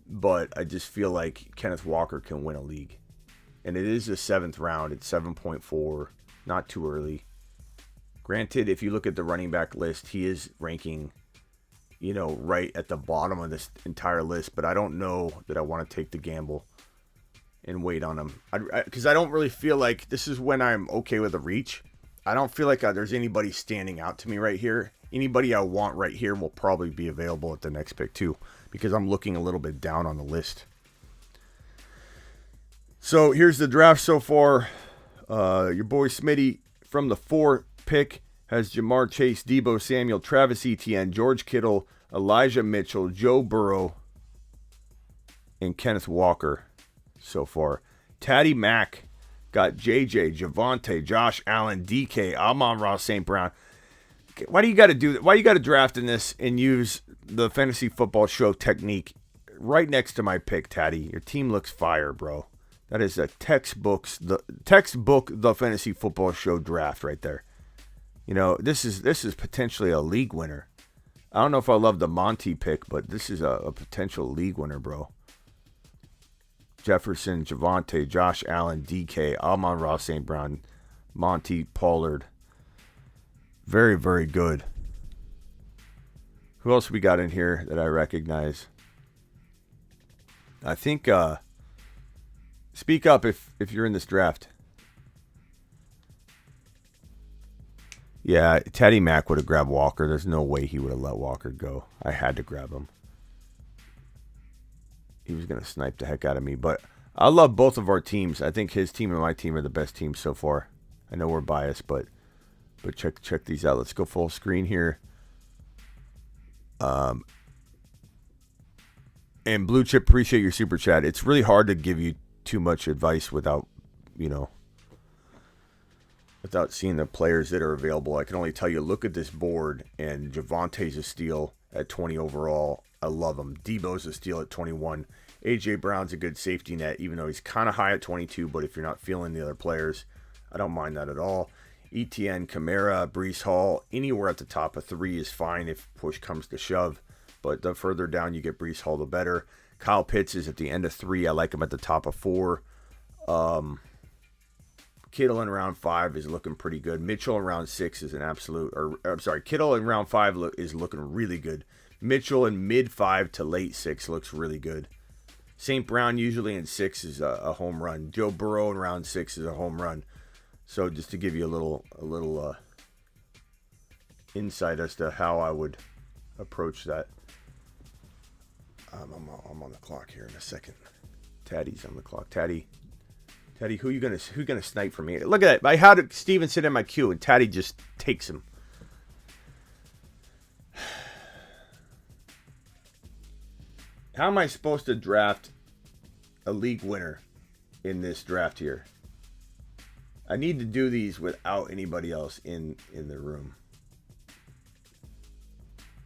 but I just feel like Kenneth Walker can win a league. And it is the 7th round. It's 7.4. Not too early. Granted, if you look at the running back list, he is ranking, right at the bottom of this entire list. But I don't know that I want to take the gamble and wait on him. Because I don't really feel like this is when I'm okay with a reach. I don't feel like there's anybody standing out to me right here. Anybody I want right here will probably be available at the next pick too, because I'm looking a little bit down on the list. So here's the draft so far. Your boy Smitty from the 4th pick has Jamar Chase, Deebo Samuel, Travis Etienne, George Kittle, Elijah Mitchell, Joe Burrow, and Kenneth Walker so far. Taddy Mack got JJ, Javonte, Josh Allen, DK, Amon-Ra St. Brown. Why do you got to do that? Why you got to draft in this and use the fantasy football show technique right next to my pick, Taddy? Your team looks fire, bro. That is a textbook, the fantasy football show draft right there. This is potentially a league winner. I don't know if I love the Monty pick, but this is a potential league winner, bro. Jefferson, Javonte, Josh Allen, DK, Amon-Ra St. Brown, Monty, Pollard. Very, very good. Who else we got in here that I recognize? I think, speak up if you're in this draft. Yeah, Teddy Mack would have grabbed Walker. There's no way he would have let Walker go. I had to grab him. He was going to snipe the heck out of me. But I love both of our teams. I think his team and my team are the best teams so far. I know we're biased, but check these out. Let's go full screen here. And Blue Chip, appreciate your super chat. It's really hard to give you too much advice without seeing the players that are available. I can only tell you, look at this board, and Javonte's a steal at 20 overall. I love him. Debo's a steal at 21. A.J. Brown's a good safety net, even though he's kind of high at 22, but if you're not feeling the other players, I don't mind that at all. ETN, Kamara, Breece Hall, anywhere at the top of 3 is fine if push comes to shove, but the further down you get Breece Hall, the better. Kyle Pitts is at the end of 3. I like him at the top of 4. Kittle in round 5 is looking pretty good. Mitchell in round 6 is an absolute, Kittle in round 5 is looking really good. Mitchell in mid 5 to late 6 looks really good. St. Brown usually in 6 is a home run. Joe Burrow in round 6 is a home run. So just to give you a little insight as to how I would approach that. I'm on the clock here in a second. Taddy's on the clock. Taddy, who gonna snipe for me? Look at that. I had Stevenson in my queue, and Taddy just takes him. How am I supposed to draft a league winner in this draft here? I need to do these without anybody else in the room,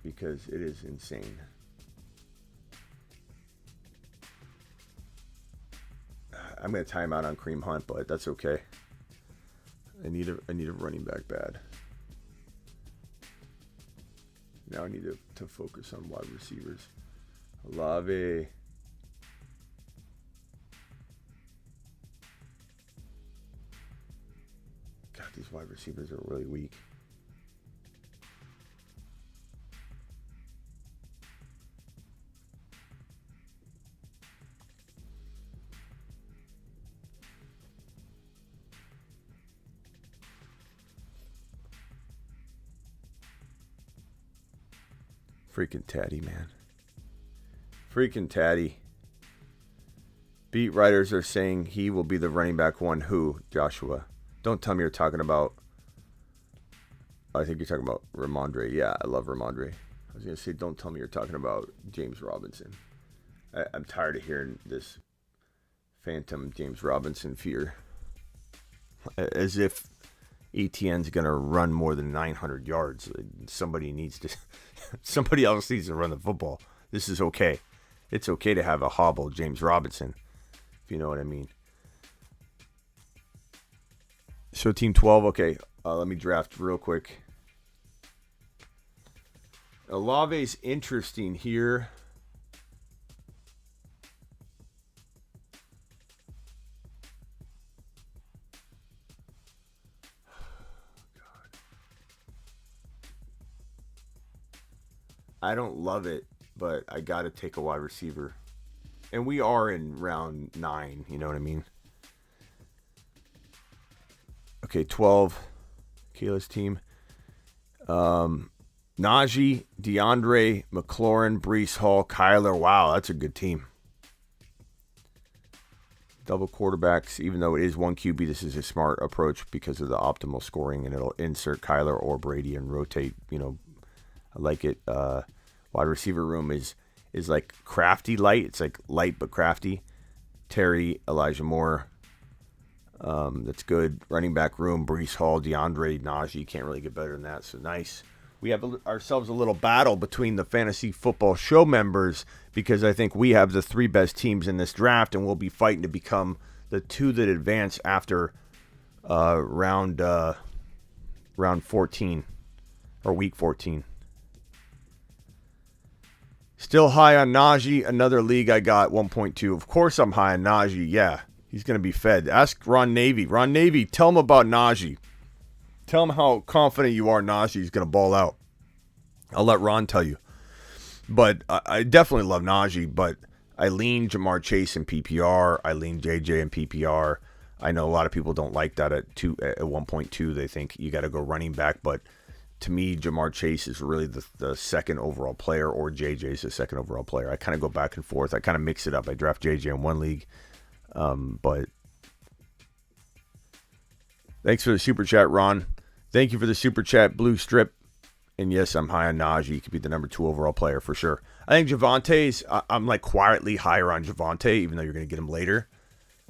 because it is insane. I'm going to time out on Kareem Hunt, but that's okay. I need a running back bad. Now I need to focus on wide receivers. Olave. God, these wide receivers are really weak. Freaking Taddy, man. Freaking Taddy. Beat writers are saying he will be the running back one. Who? Joshua. Don't tell me you're talking about... I think you're talking about Rhamondre. Yeah, I love Rhamondre. I was going to say, don't tell me you're talking about James Robinson. I'm tired of hearing this phantom James Robinson fear. As if ETN's going to run more than 900 yards. Somebody else needs to run the football. This is okay. It's okay to have a hobble James Robinson, if you know what I mean. So team 12, okay. Let me draft real quick. Olave's interesting here. I don't love it, but I got to take a wide receiver. And we are in round 9, you know what I mean? Okay, 12. Kayla's team. Najee, DeAndre, McLaurin, Breece Hall, Kyler. Wow, that's a good team. Double quarterbacks, even though it is one QB, this is a smart approach because of the optimal scoring, and it'll insert Kyler or Brady and rotate. You know, I like it. Wide receiver room is like crafty light. It's like light but crafty. Terry, Elijah Moore. That's good. Running back room, Breece Hall, DeAndre, Najee. Can't really get better than that. So nice. We have ourselves a little battle between the Fantasy Football Show members because I think we have the 3 best teams in this draft, and we'll be fighting to become the 2 that advance after round 14 or week 14. Still high on Najee. Another league I got 1.2. Of course I'm high on Najee. Yeah, he's going to be fed. Ask Ron Navy. Ron Navy, tell him about Najee. Tell him how confident you are Najee's going to ball out. I'll let Ron tell you. But I definitely love Najee, but I lean Jamar Chase in PPR. I lean JJ in PPR. I know a lot of people don't like that at 1.2. They think you got to go running back, but to me, Jamar Chase is really the second overall player, or JJ is the second overall player. I kind of go back and forth. I kind of mix it up. I draft JJ in one league, but thanks for the super chat, Ron. Thank you for the super chat, Blue Strip. And yes, I'm high on Najee. He could be the number 2 overall player for sure. I think Javonte's, I'm like quietly higher on Javonte, even though you're going to get him later.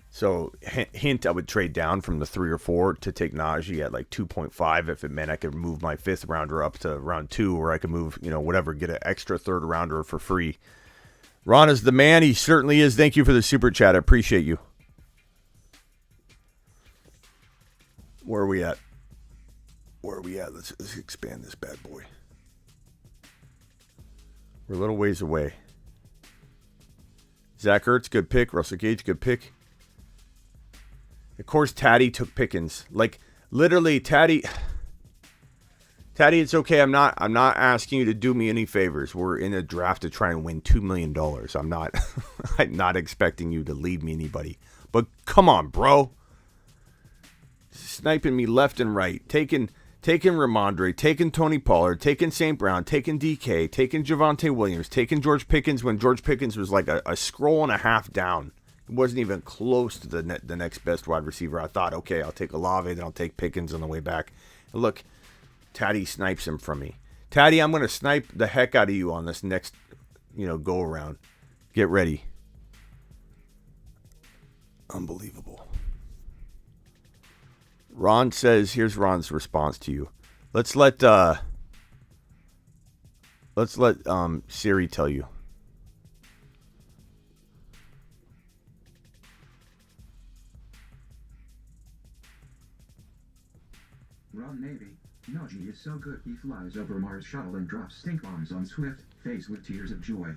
So, hint, I would trade down from the 3 or 4 to take Najee at like 2.5 if it meant I could move my 5th rounder up to round 2, or I could move, whatever, get an extra 3rd rounder for free. Ron is the man. He certainly is. Thank you for the super chat. I appreciate you. Where are we at? Let's expand this bad boy. We're a little ways away. Zach Ertz, good pick. Russell Gage, good pick. Of course, Taddy took Pickens. Like, literally, Taddy, it's okay. I'm not asking you to do me any favors. We're in a draft to try and win $2 million. I'm not expecting you to lead me anybody. But come on, bro. Sniping me left and right. Taking Rhamondre, taking Tony Pollard, taking St. Brown, taking DK, taking Javonte Williams, taking George Pickens when George Pickens was like a scroll and a half down. It wasn't even close to the next best wide receiver. I thought, okay, I'll take Olave, then I'll take Pickens on the way back. And look, Taddy snipes him from me. Taddy, I'm going to snipe the heck out of you on this next, go around. Get ready. Unbelievable. Ron says, here's Ron's response to you. Let's let Siri tell you. Ron Navy, Najee is so good he flies over Mars shuttle and drops stink bombs on Swift, face with tears of joy.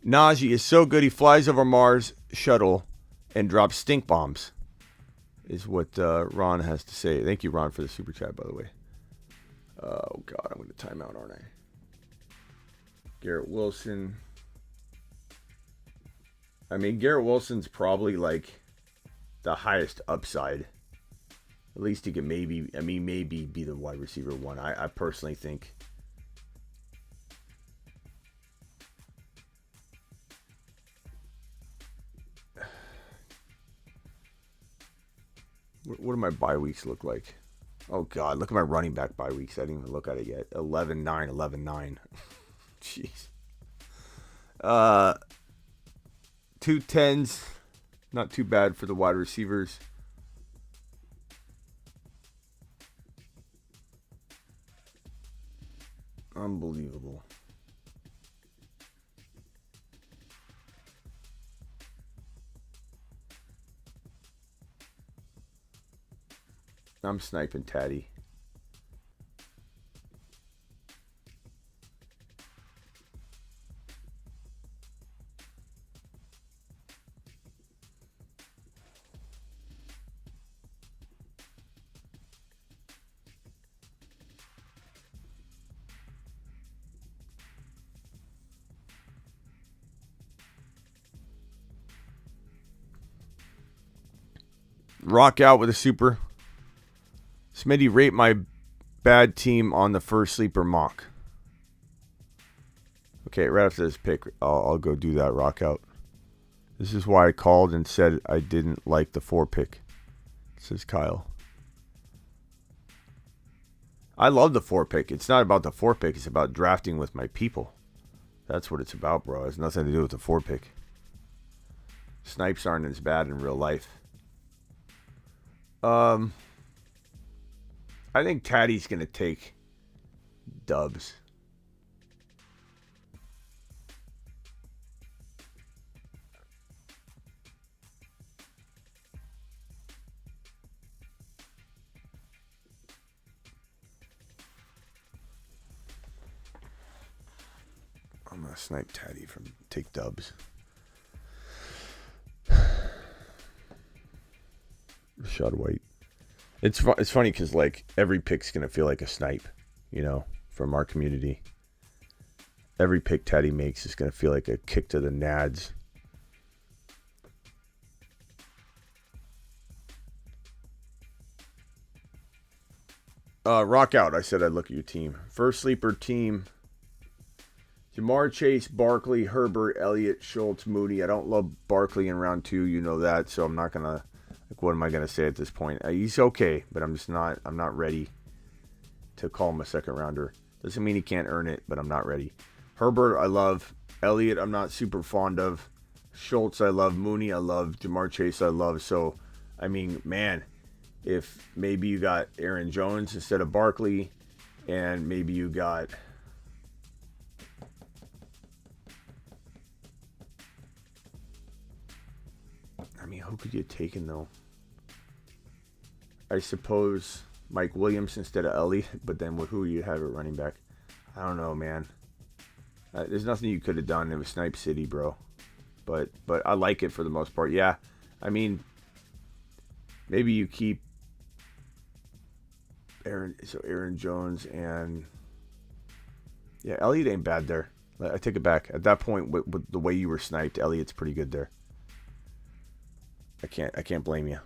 Najee is so good he flies over Mars shuttle and drops stink bombs, is what Ron has to say. Thank you, Ron, for the super chat, by the way. Oh, God, I'm going to time out, aren't I? Garrett Wilson. I mean, Garrett Wilson's probably like the highest upside. At least he could maybe be the wide receiver 1. I personally think. What do my bye weeks look like? Oh, God, look at my running back bye weeks. I didn't even look at it yet. 11-9, 11-9. Jeez. 2 10s. Not too bad for the wide receivers. Unbelievable. I'm sniping Taddy. Rock out with a super. Smitty, rate my bad team on the first sleeper mock. Okay, right after this pick, I'll go do that. Rock out. This is why I called and said I didn't like the 4 pick. Says Kyle. I love the 4 pick. It's not about the 4 pick. It's about drafting with my people. That's what it's about, bro. It has nothing to do with the 4 pick. Snipes aren't as bad in real life. I think Taddy's going to take dubs. I'm going to snipe Taddy from take dubs. Rashad White. It's funny because, like, every pick's going to feel like a snipe, you know, from our community. Every pick Taddy makes is going to feel like a kick to the nads. Rock out. I said I'd look at your team. First sleeper team. Jamar Chase, Barkley, Herbert, Elliott, Schultz, Mooney. I don't love Barkley in round 2. You know that, so I'm not going to... Like, what am I going to say at this point? He's okay, but I'm not ready to call him a second rounder. Doesn't mean he can't earn it, but I'm not ready. Herbert, I love. Elliott, I'm not super fond of. Schultz, I love. Mooney, I love. Jamar Chase, I love. So, I mean, man, if maybe you got Aaron Jones instead of Barkley, and maybe you got... I mean, who could you have taken, though? I suppose Mike Williams instead of Elliott, but then who you have at running back? I don't know, man. There's nothing you could have done. It was Snipe City, bro. But I like it for the most part. Yeah, I mean, maybe you keep Aaron Jones and... Yeah, Elliott ain't bad there. I take it back. At that point, with the way you were sniped, Elliott's pretty good there. I can't blame you.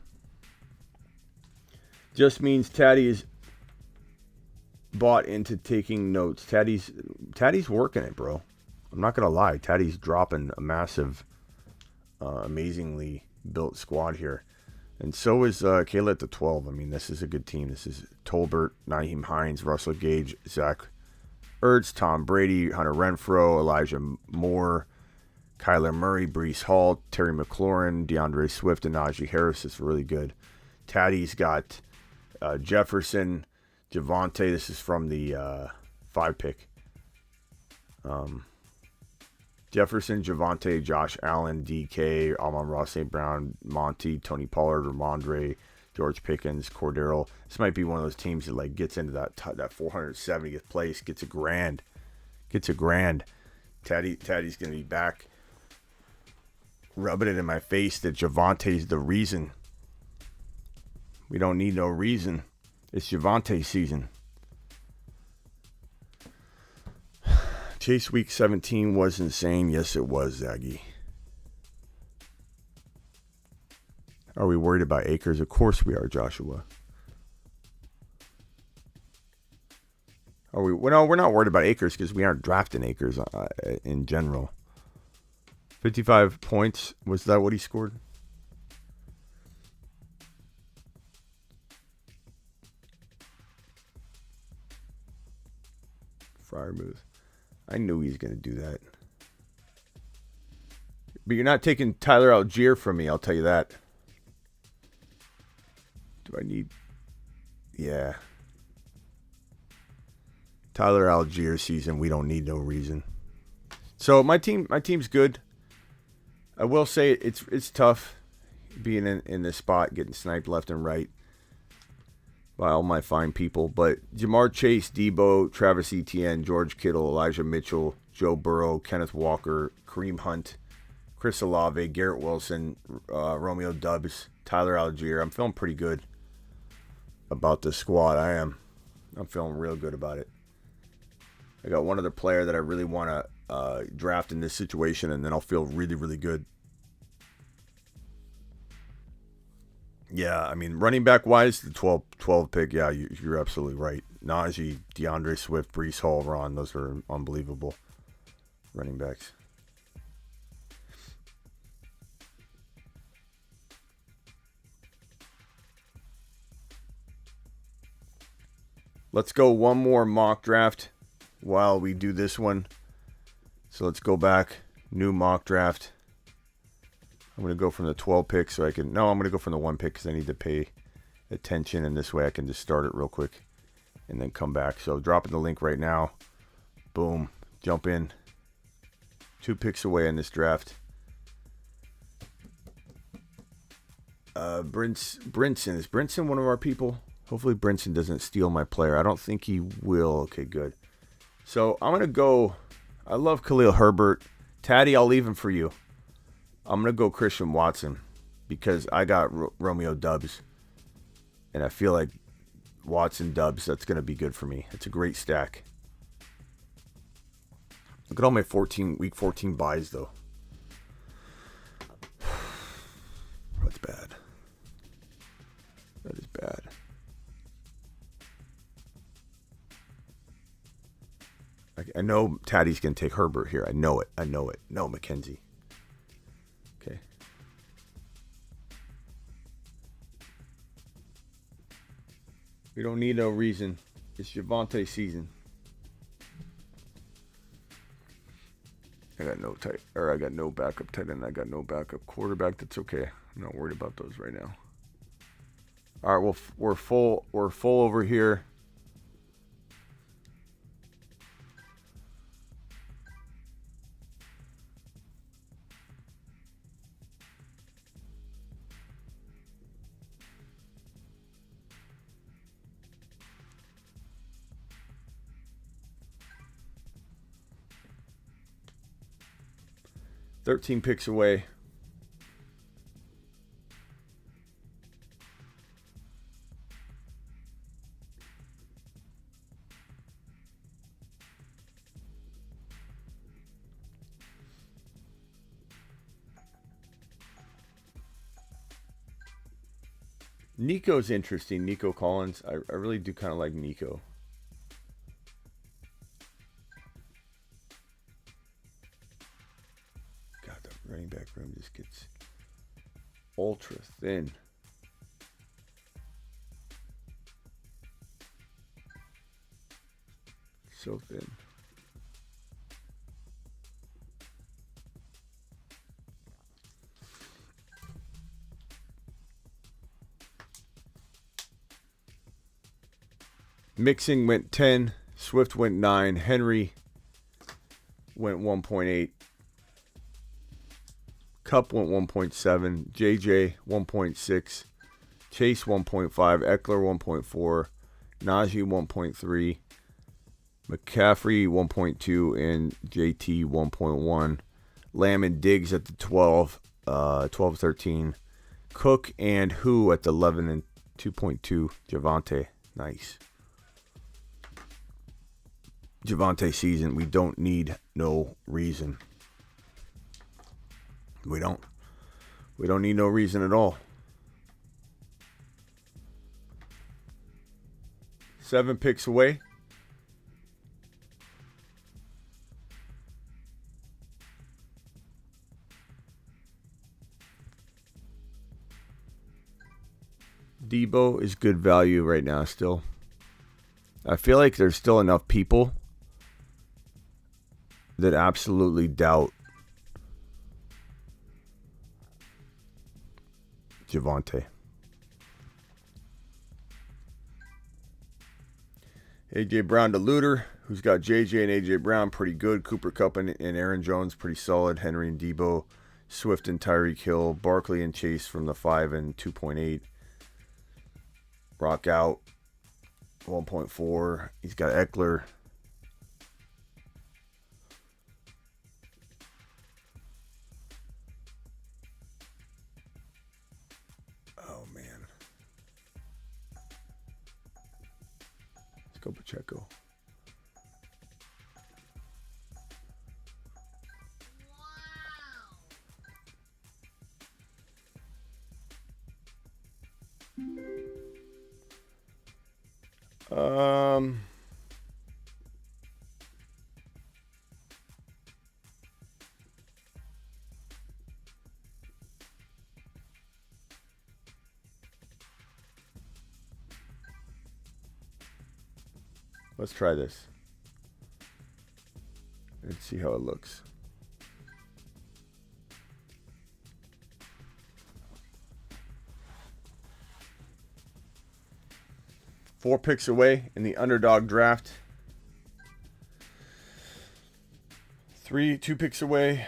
Just means Taddy is bought into taking notes. Taddy's working it, bro. I'm not gonna lie. Taddy's dropping a massive, amazingly built squad here, and so is Kayla at the 12. I mean, this is a good team. This is Tolbert, Nyheim Hines, Russell Gage, Zach Ertz, Tom Brady, Hunter Renfrow, Elijah Moore, Kyler Murray, Breece Hall, Terry McLaurin, DeAndre Swift, and Najee Harris is really good. Taddy's got Jefferson, Javonte. This is from the 5 pick. Jefferson, Javonte, Josh Allen, DK, Amon-Ra St. Brown, Monty, Tony Pollard, Rhamondre, George Pickens, Cordero. This might be one of those teams that like gets into that 470th place, gets a grand. Taddy's going to be back, rubbing it in my face that Javante's the reason. We don't need no reason. It's Javante season. Chase week 17 was insane. Yes, it was, Zaggy. Are we worried about Akers? Of course we are, Joshua. Are we? Well, no, we're not worried about Akers because we aren't drafting Akers in general. 55 points. Was that what he scored? Fryermuth. I knew he was going to do that. But you're not taking Tyler Algier from me, I'll tell you that. Do I need... Yeah. Tyler Algier season, we don't need no reason. So my team's good. I will say it's tough being in this spot, getting sniped left and right by all my fine people. But Jamar Chase, Debo, Travis Etienne, George Kittle, Elijah Mitchell, Joe Burrow, Kenneth Walker, Kareem Hunt, Chris Olave, Garrett Wilson, Romeo Doubs, Tyler Algier. I'm feeling pretty good about this squad. I'm feeling real good about it. I got one other player that I really want to draft in this situation, and then I'll feel really, really good. Yeah, I mean, running back wise, the 12 pick, yeah, you're absolutely right. Najee, DeAndre Swift, Breece Hall, Ron, those are unbelievable running backs. Let's go one more mock draft while we do this one. So let's go back, new mock draft. I'm going to go from the 12 pick so I can... No, I'm going to go from the 1 pick because I need to pay attention, and this way I can just start it real quick and then come back. So dropping the link right now. Boom. Jump in. 2 picks away in this draft. Brinson. Is Brinson one of our people? Hopefully Brinson doesn't steal my player. I don't think he will. Okay, good. So I'm going to go... I love Khalil Herbert. Taddy, I'll leave him for you. I'm going to go Christian Watson because I got Romeo Dubs. And I feel like Watson Dubs, that's going to be good for me. It's a great stack. Look at all my week 14 buys, though. That's bad. That is bad. I know Taddy's going to take Herbert here. I know it. No, McKenzie. Okay. We don't need no reason. It's Javonte season. I got no backup tight end. I got no backup quarterback. That's okay. I'm not worried about those right now. All right, well, we're full over here. $13 picks away. Nico's interesting. Nico Collins. I really do kind of like Nico. God, the running back room just gets ultra thin. So thin. Mixing went 10. Swift went 9. Henry went 1.8. Cup went 1.7. JJ 1.6. Chase 1.5. Eckler 1.4. Najee 1.3. McCaffrey 1.2. And JT 1.1. Lamb and Diggs at the 12. 12-13. Cook and Who at the 11 and 2.2. Javonte. Nice. Javonte season. We don't need no reason. We don't need no reason at all. 7 picks away. Debo is good value right now still. I feel like there's still enough people that absolutely doubt Javonte. AJ Brown to Looter, who's got JJ and AJ Brown pretty good. Cooper Kupp and Aaron Jones pretty solid. Henry and Debo. Swift and Tyreek Hill. Barkley and Chase from the 5 and 2.8. Rock out 1.4. He's got Eckler. Oh, man. Let's go Pacheco. Let's try this. Let's see how it looks. Four picks away in the underdog draft. 2 picks away.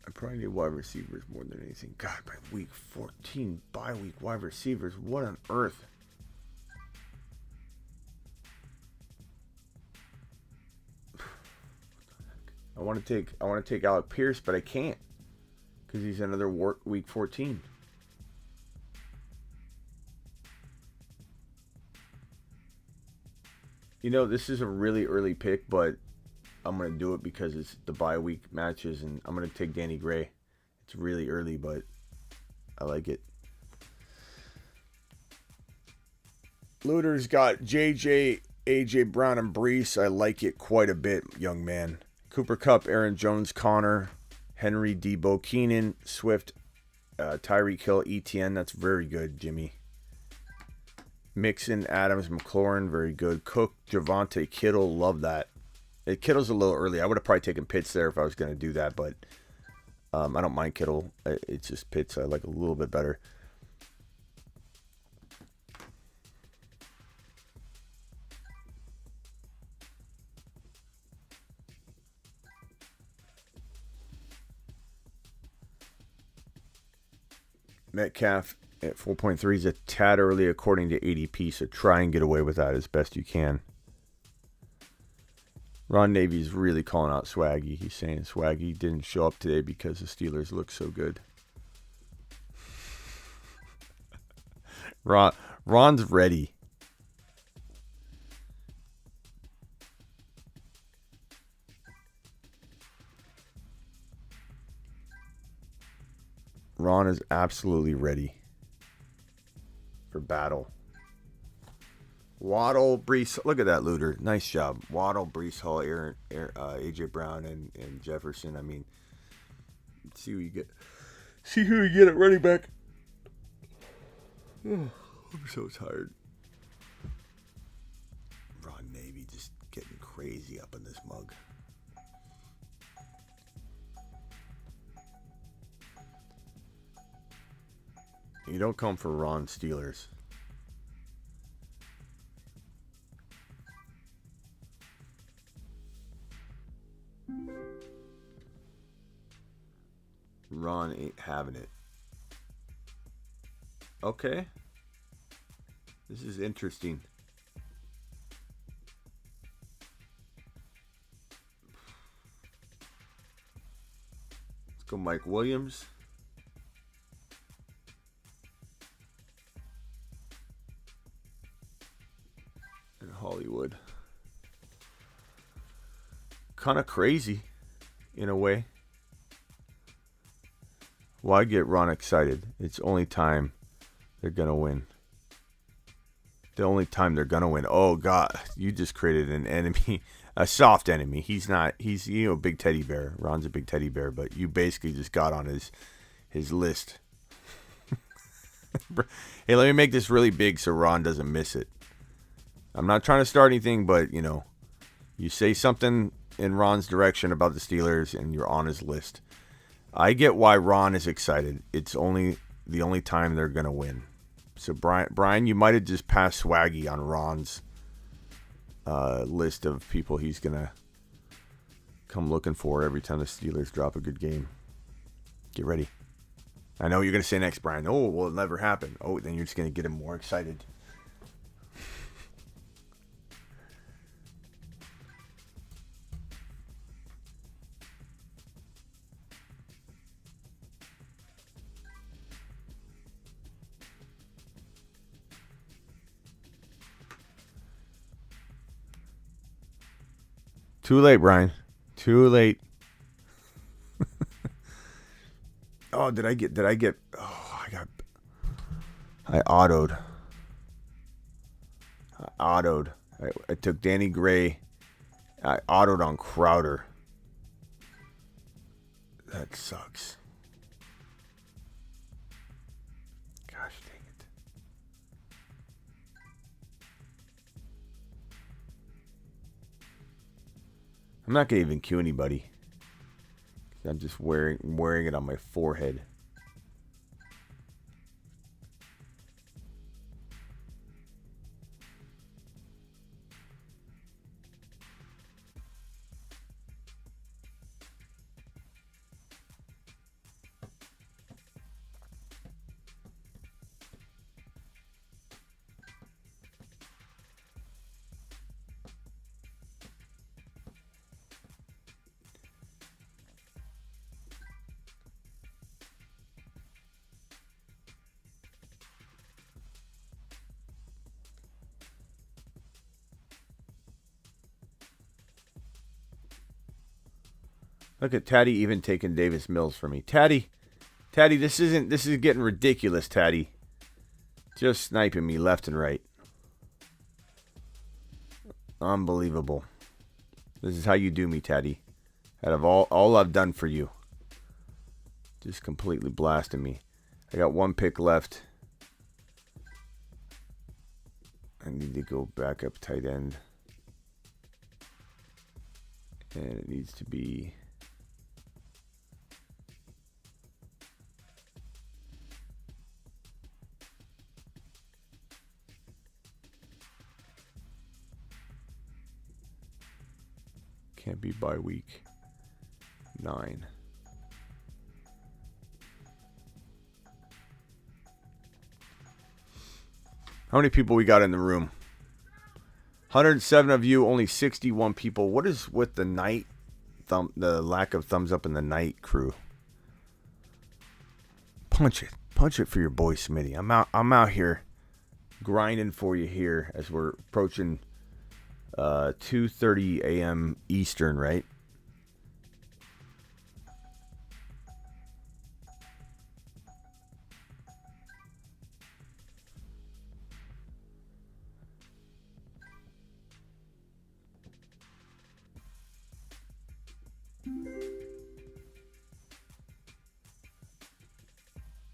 I probably need wide receivers more than anything. God, by week 14, bye week wide receivers. What on earth? I want to take Alec Pierce, but I can't because he's another week 14. You know, this is a really early pick, but I'm going to do it because it's the bye week matches, and I'm going to take Danny Gray. It's really early, but I like it. Luter's got JJ, AJ Brown, and Brees. I like it quite a bit, young man. Cooper Kupp, Aaron Jones, Connor, Henry, Debo, Keenan, Swift, Tyreek Hill, ETN. That's very good, Jimmy. Mixon, Adams, McLaurin, very good. Cook, Javonte, Kittle, love that. Kittle's a little early. I would have probably taken Pitts there if I was going to do that, but I don't mind Kittle. It's just Pitts I like a little bit better. Metcalf at 4.3 is a tad early according to ADP, so try and get away with that as best you can. Ron Navy's really calling out Swaggy. He's saying Swaggy didn't show up today because the Steelers look so good. Ron's ready. Ron is absolutely ready for battle. Waddle, Brees, look at that, Luter. Nice job. Waddle, Brees Hall, AJ Brown, and Jefferson. I mean, see who you get. See who you get at running back. Oh, I'm so tired. Ron Navy just getting crazy up in this mug. You don't come for Ron Steelers. Ron ain't having it. Okay. This is interesting. Let's go Mike Williams. And Hollywood. Kind of crazy in a way. Why get Ron excited? It's only time they're going to win. The only time they're going to win. Oh, God. You just created an enemy. A soft enemy. He's a big teddy bear. Ron's a big teddy bear, but you basically just got on his list. Hey, let me make this really big so Ron doesn't miss it. I'm not trying to start anything, but, you say something in Ron's direction about the Steelers and you're on his list. I get why Ron is excited. It's the only time they're going to win. So, Brian, you might have just passed Swaggy on Ron's list of people he's going to come looking for every time the Steelers drop a good game. Get ready. I know what you're going to say next, Brian. Oh, well, it'll never happen. Oh, then you're just going to get him more excited. Too late, Brian. Too late. Oh, I autoed. I took Danny Gray. I autoed on Crowder. That sucks. Gosh dang it. I'm not going to even cue anybody. I'm just wearing it on my forehead. Look at Taddy even taking Davis Mills for me. Taddy, this is getting ridiculous, Taddy. Just sniping me left and right. Unbelievable. This is how you do me, Taddy. Out of all I've done for you. Just completely blasting me. I got one pick left. I need to go back up tight end. And it needs to be... Can't be by week 9. How many people we got in the room? 107 of you, only 61 people. What is with the night the lack of thumbs up in the night crew? Punch it for your boy Smitty. I'm out here grinding for you here as we're approaching 2:30 a.m. Eastern, right?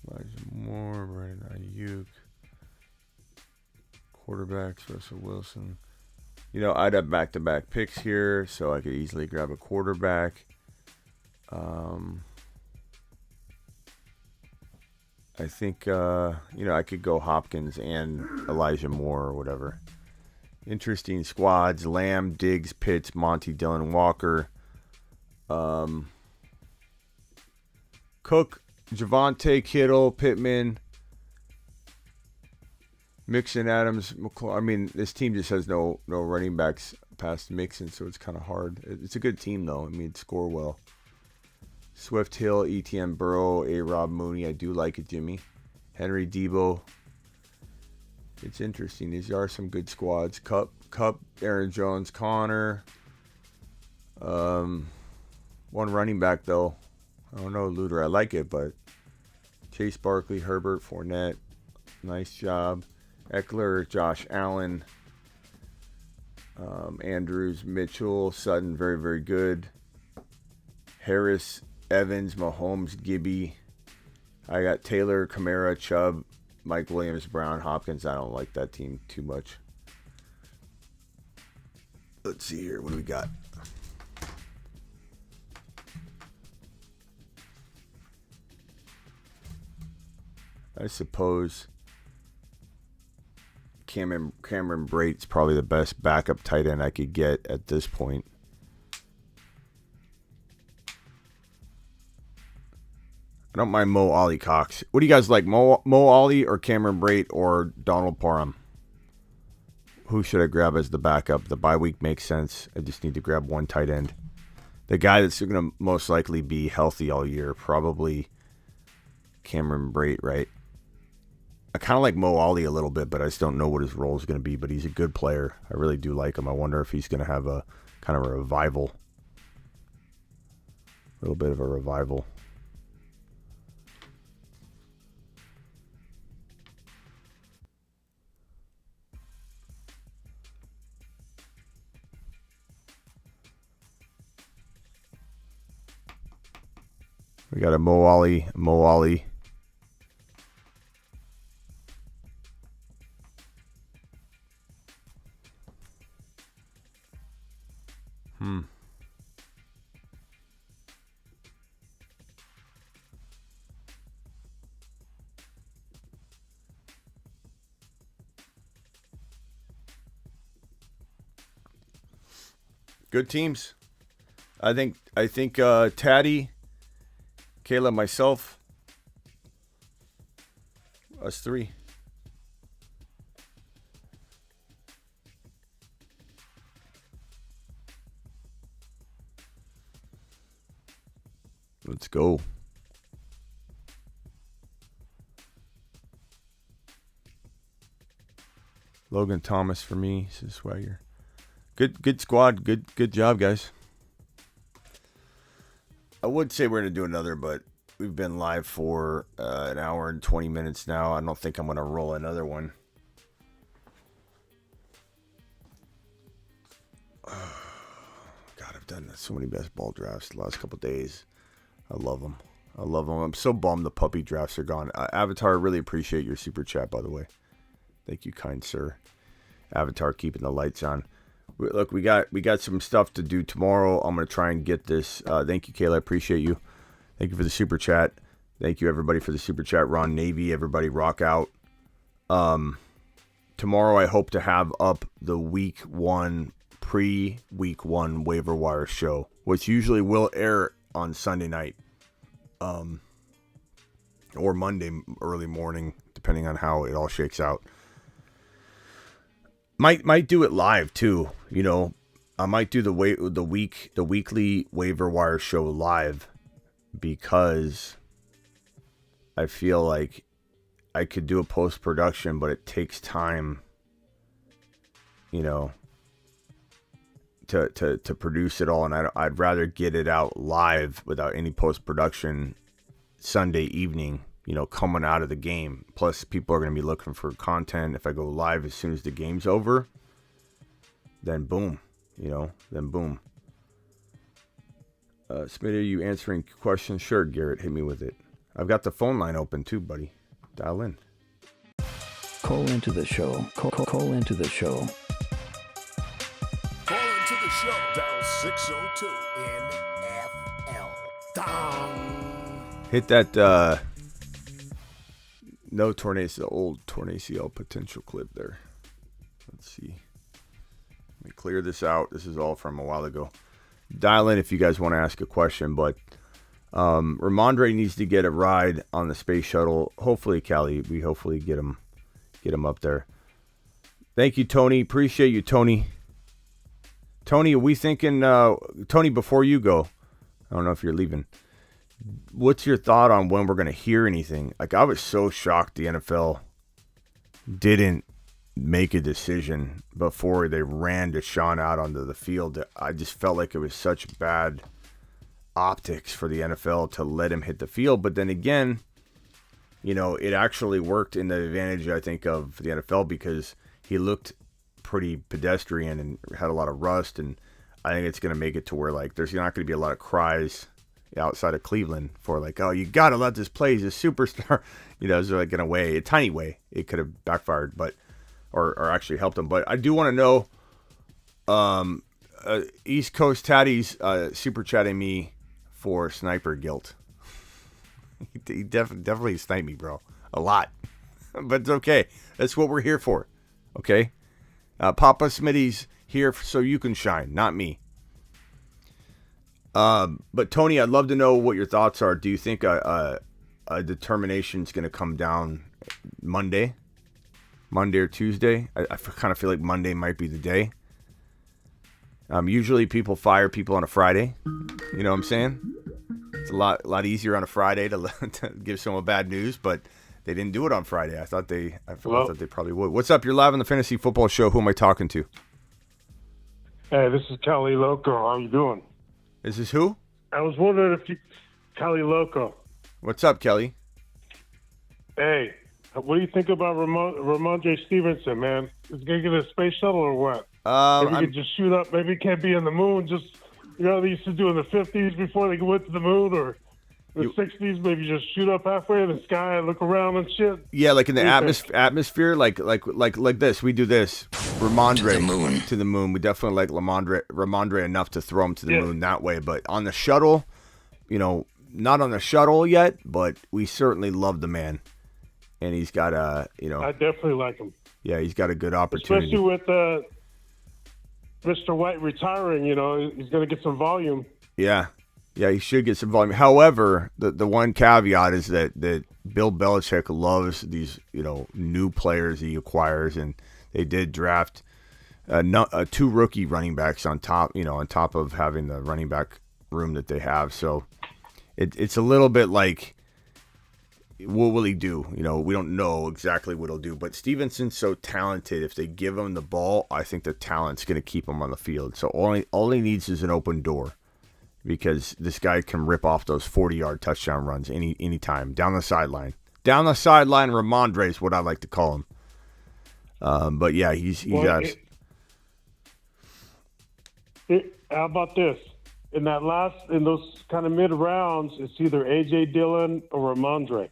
Elijah Moore, Brandon Ayuk, quarterbacks, Russell Wilson. You know, I'd have back-to-back picks here, so I could easily grab a quarterback. I think, I could go Hopkins and Elijah Moore or whatever. Interesting squads. Lamb, Diggs, Pitts, Monty, Dylan Walker. Cook, Javonte, Kittle, Pittman, Mixon, Adams, McCall. I mean, this team just has no running backs past Mixon, so it's kind of hard. It's a good team, though. I mean, score well. Swift, Hill, ETN, Burrow, A-Rob, Mooney. I do like it, Jimmy. Henry, Debo. It's interesting. These are some good squads. Cup, Aaron Jones, Connor. One running back, though. I don't know, Luter. I like it, but Chase, Barkley, Herbert, Fournette. Nice job. Eckler, Josh Allen. Andrews, Mitchell, Sutton, very, very good. Harris, Evans, Mahomes, Gibby. I got Taylor, Kamara, Chubb, Mike Williams, Brown, Hopkins. I don't like that team too much. Let's see here. What do we got? I suppose Cameron Brate's probably the best backup tight end I could get at this point. I don't mind Mo Ollie Cox. What do you guys like, Mo Ollie or Cameron Brate or Donald Parham? Who should I grab as the backup? The bye week makes sense. I just need to grab one tight end. The guy that's going to most likely be healthy all year, probably Cameron Brate, right? I kind of like Mo Ollie a little bit, but I just don't know what his role is going to be. But he's a good player. I really do like him. I wonder if he's going to have a kind of a revival. A little bit of a revival. We got a Mo Ollie. Good teams. I think Taddy, Kayla, myself, us three. Let's go. Logan Thomas for me, says Swagger. Good squad. Good job, guys. I would say we're going to do another, but we've been live for an hour and 20 minutes now. I don't think I'm going to roll another one. God, I've done so many best ball drafts the last couple days. I love them. I'm so bummed the puppy drafts are gone. Avatar, really appreciate your super chat, by the way. Thank you, kind sir. Avatar keeping the lights on. Look, we got some stuff to do tomorrow. I'm going to try and get this. Thank you, Kayla. I appreciate you. Thank you for the super chat. Thank you, everybody, for the super chat. Ron Navy, everybody rock out. Tomorrow, I hope to have up the week 1, pre-week 1 waiver wire show, which usually will air on Sunday night or Monday early morning, depending on how it all shakes out. Might do it live too, you know. I might do the weekly waiver wire show live because I feel like I could do a post production, but it takes time, you know, to produce it all, and I'd rather get it out live without any post production Sunday evening. You know, coming out of the game. Plus, people are going to be looking for content. If I go live as soon as the game's over, then boom. You know, then boom. Smitty, are you answering questions? Sure, Garrett, hit me with it. I've got the phone line open too, buddy. Dial in. Call into the show. Call into the show. Call into the show. Dial 602 NFL. Dong. Hit that no Tornaceo, old Tornaceo potential clip there. Let's see. Let me clear this out. This is all from a while ago. Dial in if you guys want to ask a question, but Rhamondre needs to get a ride on the space shuttle. Hopefully, Callie, we hopefully get him up there. Thank you, Tony. Appreciate you, Tony. Tony, are we thinking, Tony, before you go, I don't know if you're leaving. What's your thought on when we're going to hear anything? Like, I was so shocked the NFL didn't make a decision before they ran Deshaun out onto the field. I just felt like it was such bad optics for the NFL to let him hit the field. But then again, you know, it actually worked in the advantage, I think, of the NFL because he looked pretty pedestrian and had a lot of rust. And I think it's going to make it to where, like, there's not going to be a lot of cries outside of Cleveland for like, oh, you got to let this play. He's a superstar. You know, it's like in a tiny way, it could have backfired, but or actually helped him. But I do want to know, East Coast Tatty's super chatting me for sniper guilt. He definitely sniped me, bro. A lot. But it's okay. That's what we're here for. Okay? Papa Smitty's here so you can shine, not me. But Tony, I'd love to know what your thoughts are. Do you think a determination is going to come down Monday or Tuesday. I kind of feel like Monday might be the day. Usually people fire people on a Friday. You know what I'm saying? It's a lot easier on a Friday to give someone bad news, but they didn't do it on Friday. I thought they probably would. What's up? You're live on the Fantasy Football Show. Who am I talking to? Hey, this is Kelly Loco. How you doing? This is who? I was wondering if you... Kelly Loco. What's up, Kelly? Hey, what do you think about Rhamondre Stevenson, man? Is he going to get a space shuttle or what? Maybe he could just shoot up. Maybe he can't be in the moon. Just, they used to do in the 50s before they went to the moon, or the 60s, maybe just shoot up halfway in the sky and look around and shit. Yeah, like in the atmosphere, like this. We do this. Rhamondre to the moon. We definitely like Rhamondre enough to throw him to the moon that way. But on the shuttle, not on the shuttle yet, but we certainly love the man. And he's got I definitely like him. Yeah, he's got a good opportunity. Especially with Mr. White retiring, he's going to get some volume. Yeah, he should get some volume. However, the one caveat is that Bill Belichick loves these, new players he acquires, and they did draft 2 rookie running backs on top of having the running back room that they have. So it's a little bit like, what will he do? We don't know exactly what he'll do, but Stevenson's so talented. If they give him the ball, I think the talent's going to keep him on the field. So all he needs is an open door, because this guy can rip off those 40-yard touchdown runs any time down the sideline. Down the sideline, Rhamondre is what I like to call him. But yeah, how about this? In those kind of mid rounds, it's either A.J. Dillon or Rhamondre.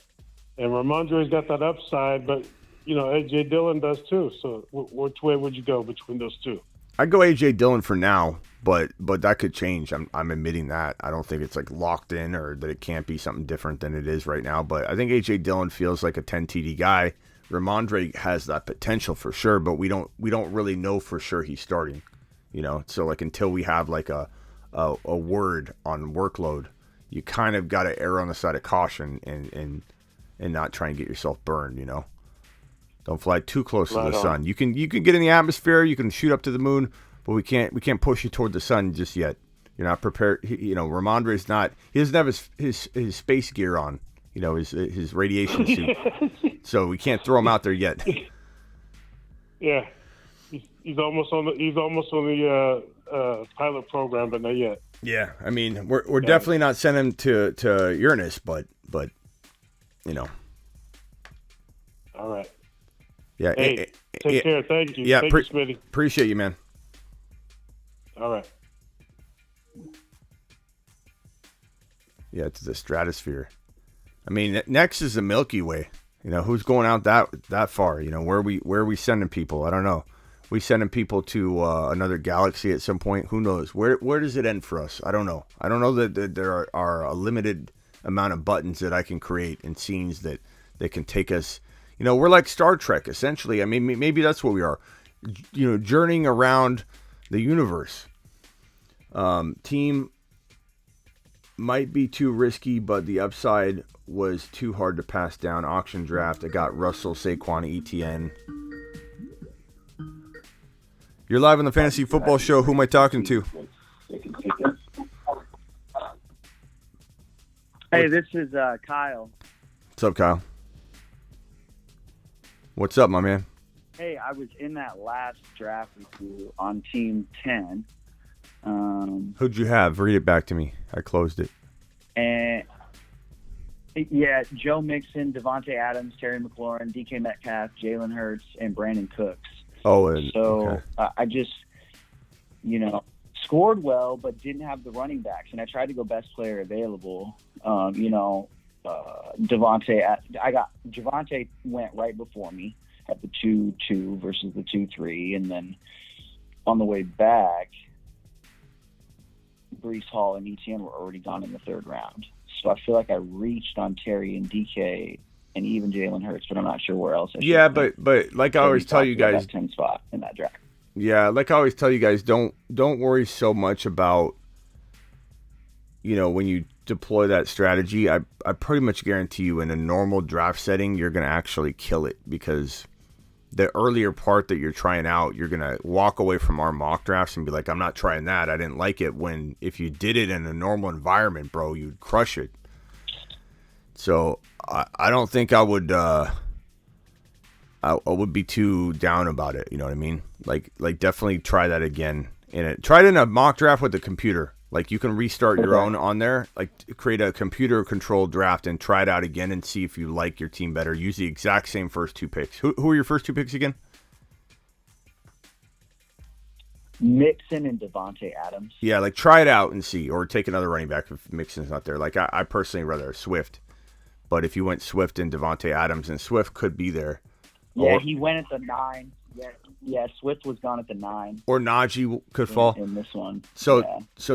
And Rhamondre's got that upside, but, A.J. Dillon does too. So which way would you go between those two? I'd go A.J. Dillon for now, but that could change. I'm admitting that. I don't think it's like locked in, or that it can't be something different than it is right now. But I think A.J. Dillon feels like a 10 TD guy. Rhamondre has that potential for sure, but we don't really know for sure he's starting. So like until we have like a word on workload, you kind of got to err on the side of caution and not try and get yourself burned. Don't fly too close to the sun. You can get in the atmosphere, you can shoot up to the moon, but we can't push you toward the sun just yet. You're not prepared. Rhamondre's not. He doesn't have his space gear on. His radiation suit. So we can't throw him out there yet. Yeah, he's almost on the pilot program, but not yet. Yeah, I mean, we're definitely not sending him to Uranus, but All right. Yeah. Hey, take care. Thank you. Yeah, Thank you, Smitty. Appreciate you, man. All right. Yeah, to the stratosphere. I mean, next is the Milky Way. Who's going out that far? Where are we sending people? I don't know. We sending people to another galaxy at some point. Who knows? Where does it end for us? I don't know. I don't know that there are a limited amount of buttons that I can create and scenes that can take us. We're like Star Trek, essentially. I mean, maybe that's what we are. Journeying around the universe. Team might be too risky, but the upside was too hard to pass down. Auction draft. I got Russell, Saquon, Etienne. You're live on the Fantasy Football Show. Who am I talking to? Hey, this is Kyle. What's up, Kyle? What's up, my man? Hey, I was in that last draft with you on Team 10. Who'd you have? Read it back to me. I closed it. And yeah, Joe Mixon, Devontae Adams, Terry McLaurin, DK Metcalf, Jalen Hurts, and Brandon Cooks. Okay. I just, scored well, but didn't have the running backs, and I tried to go best player available. Javonte went right before me at the 2-2 versus the 2-3, and then on the way back, Breece Hall and Etienne were already gone in the third round. So I feel like I reached on Terry and DK and even Jalen Hurts, but I'm not sure where else I should. Yeah, but like I always tell you guys, that 10 spot in that draft. Yeah, like I always tell you guys, don't worry so much about when you deploy that strategy, I pretty much guarantee you in a normal draft setting, you're going to actually kill it, because the earlier part that you're trying out, you're going to walk away from our mock drafts and be like, I'm not trying that. I didn't like it. When if you did it in a normal environment, bro, you'd crush it. So I don't think I would be too down about it. You know what I mean? Like definitely try that again. Try it in a mock draft with the computer. Like you can restart your own on there. Like create a computer controlled draft and try it out again and see if you like your team better. Use the exact same first 2 picks. Who are your first 2 picks again? Mixon and Devontae Adams. Yeah, like try it out and see, or take another running back if Mixon's not there. Like I personally rather Swift, but if you went Swift and Devontae Adams, and Swift could be there. Yeah, he went at the 9. Yeah, Swift was gone at the 9. Or Najee could fall in this one. So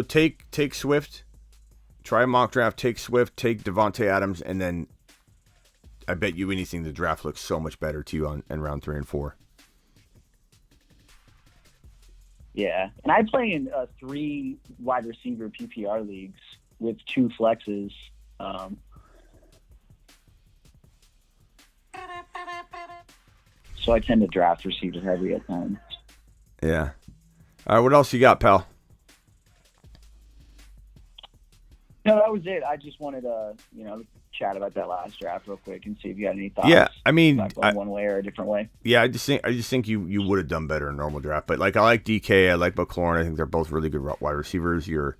take Swift, try a mock draft, take Swift, take Devontae Adams, and then I bet you anything the draft looks so much better to you in round 3 and 4. Yeah, and I play in 3 wide receiver PPR leagues with 2 flexes. So I tend to draft receiver heavy at times. Yeah. All right, what else you got, pal? No, that was it. I just wanted to, chat about that last draft real quick and see if you had any thoughts. Yeah, I mean, going one way or a different way. Yeah, I just think you would have done better in normal draft. But like I like DK, I like McLaurin. I think they're both really good wide receivers. Your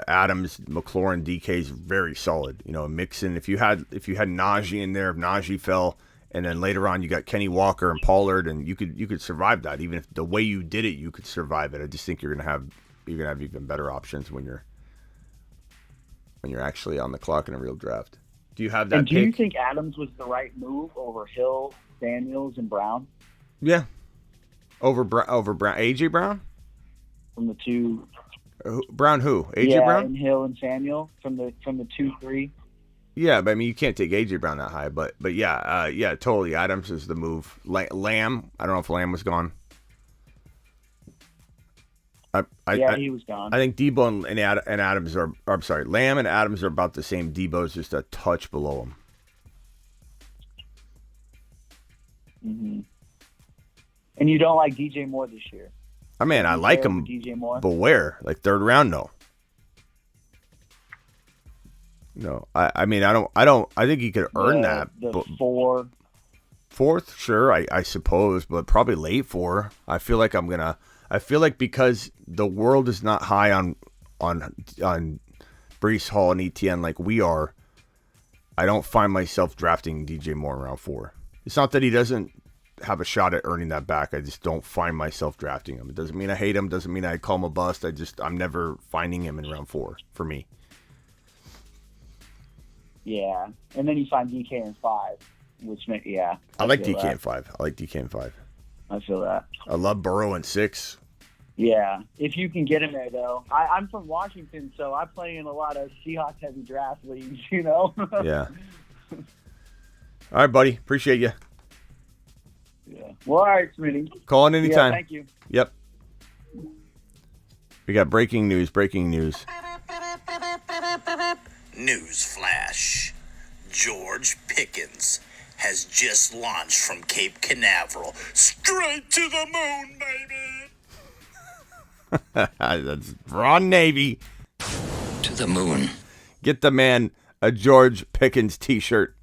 Adams, McLaurin, DK is very solid. Mixon. If you had Najee in there, if Najee fell. And then later on, you got Kenny Walker and Pollard, and you could survive that. Even if the way you did it, you could survive it. I just think you're gonna have even better options when you're actually on the clock in a real draft. Do you have that? And do you think Adams was the right move over Hill, Daniels, and Brown? Yeah, over Brown, AJ Brown from the 2. Brown who? AJ Brown? And Hill and Samuel from the 2-3. Yeah, but I mean, you can't take A.J. Brown that high. But yeah, totally. Adams is the move. Lamb, I don't know if Lamb was gone. He was gone. I think Debo and Adams are. I'm sorry, Lamb and Adams are about the same. Debo's just a touch below him. Mm-hmm. And you don't like DJ Moore this year? I mean, I like him. DJ Moore, but where? Like 3rd round? No. No, I mean, I think he could earn that. The 4. 4th, sure, I suppose, but probably late 4. I feel like because the world is not high on Breece Hall and ETN like we are, I don't find myself drafting DJ Moore in round 4. It's not that he doesn't have a shot at earning that back. I just don't find myself drafting him. It doesn't mean I hate him. Doesn't mean I call him a bust. I'm never finding him in round 4 for me. Yeah, and then you find DK in 5, which I like DK in 5. I like DK in 5. I feel that. I love Burrow in 6. Yeah, if you can get him there, though. I'm from Washington, so I play in a lot of Seahawks-heavy draft leagues, Yeah. All right, buddy. Appreciate you. Yeah. Well, all right, Smitty. Call in anytime. Yeah, thank you. Yep. We got breaking news. News flash. George Pickens has just launched from Cape Canaveral straight to the moon, baby. That's Ron Navy. To the moon. Get the man a George Pickens t-shirt.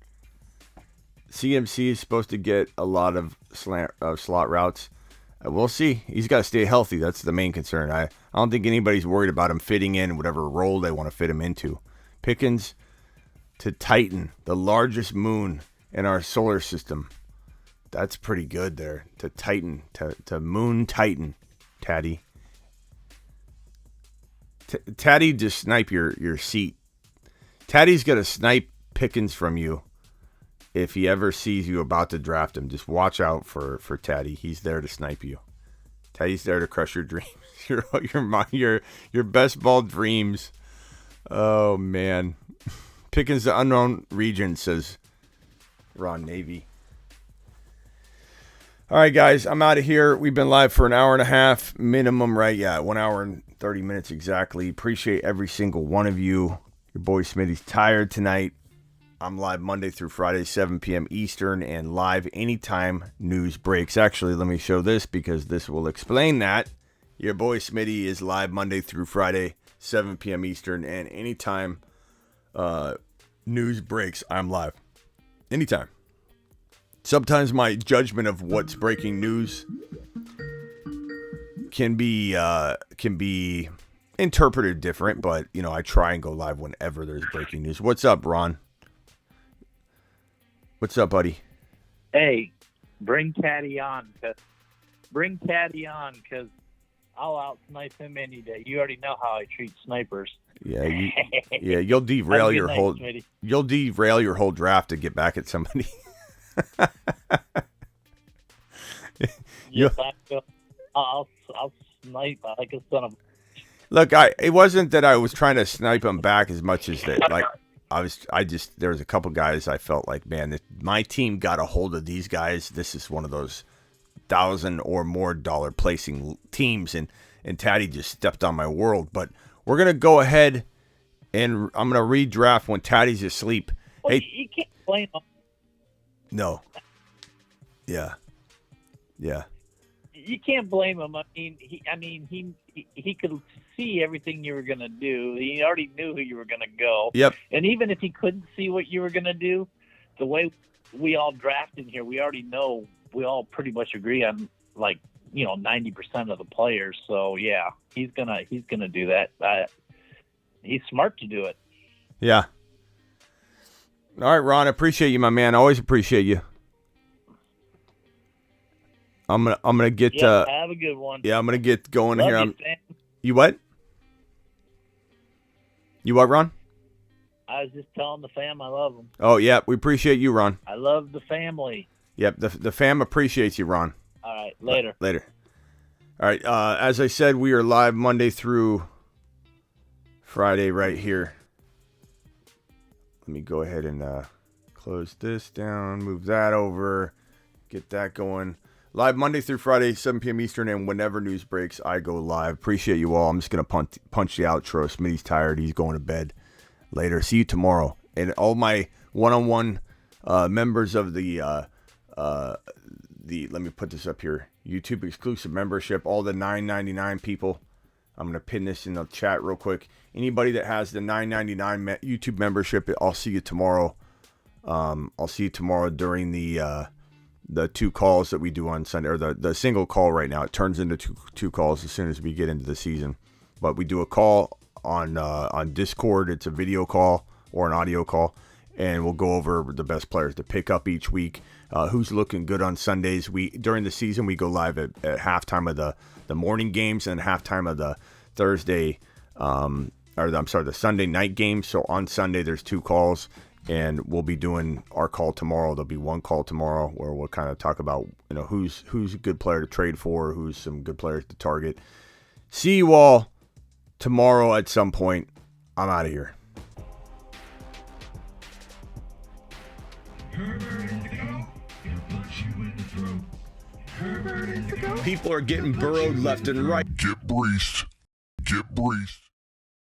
CMC is supposed to get a lot of slot routes. We'll see. He's got to stay healthy. That's the main concern. I don't think anybody's worried about him fitting in whatever role they want to fit him into. Pickens to Titan, the largest moon in our solar system. That's pretty good there. To Titan, to Moon Titan, Taddy. Taddy, just snipe your seat. Taddy's going to snipe Pickens from you if he ever sees you about to draft him. Just watch out for Taddy. He's there to snipe you. Taddy's there to crush your dreams. Your best ball dreams. Oh, man. Pickens the unknown region, says Ron Navy. All right, guys, I'm out of here. We've been live for an hour and a half minimum, right? Yeah, 1 hour and 30 minutes exactly. Appreciate every single one of you. Your boy Smitty's tired tonight. I'm live Monday through Friday, 7 p.m. Eastern, and live anytime news breaks. Actually, let me show this because this will explain that. Your boy Smitty is live Monday through Friday, 7 p.m. Eastern, and anytime news breaks, I'm live. Anytime. Sometimes my judgment of what's breaking news can be interpreted different, but I try and go live whenever there's breaking news. What's up, Ron? What's up, buddy? Hey, bring Caddy on, cause I'll out-snipe him any day. You already know how I treat snipers. Yeah, you'll derail your whole Smitty. You'll derail your whole draft to get back at somebody. Yes, I'll snipe like a son of. Look, it wasn't that I was trying to snipe them back as much as that. Like there was a couple guys I felt like, man, my team got a hold of these guys. This is one of those $1,000 or more placing teams, and Taddy just stepped on my world. But we're gonna go ahead and I'm gonna redraft when Taddy's asleep. Well, hey, you can't blame him. No. Yeah. You can't blame him. I mean, he could see everything you were gonna do. He already knew who you were gonna go. Yep. And even if he couldn't see what you were gonna do, the way we all draft in here, we already know. We all pretty much agree on 90% of the players. So yeah, he's gonna do that. He's smart to do it. Yeah. All right, Ron, I appreciate you, my man. I always appreciate you. I'm gonna get. Have a good one. Yeah, I'm gonna get going Love here. You, Sam. You what? You what, Ron? I was just telling the fam I love them. Oh yeah, we appreciate you, Ron. I love the family. Yep, the fam appreciates you, Ron. All right, later. Later. All right, as I said, we are live Monday through Friday right here. Let me go ahead and close this down, move that over, get that going. Live Monday through Friday, 7 p.m. Eastern, and whenever news breaks, I go live. Appreciate you all. I'm just going to punch the outro. Smitty's tired. He's going to bed. Later. See you tomorrow. And all my one-on-one members of the let me put this up here, YouTube exclusive membership, all the $9.99 people. I'm going to pin this in the chat real quick. Anybody that has the $9.99 YouTube membership, I'll see you tomorrow. I'll see you tomorrow during the two calls that we do on Sunday, or the single call right now. It turns into two calls as soon as we get into the season. But we do a call on Discord. It's a video call or an audio call, and we'll go over the best players to pick up each week. Who's looking good on Sundays. During the season, we go live at halftime of the morning games and halftime of the Thursday, the Sunday night games. So on Sunday, there's two calls, and we'll be doing our call tomorrow. There'll be one call tomorrow where we'll kind of talk about who's a good player to trade for, who's some good players to target. See you all tomorrow at some point. I'm out of here. People are getting burrowed left and right. Get breached. Get breached.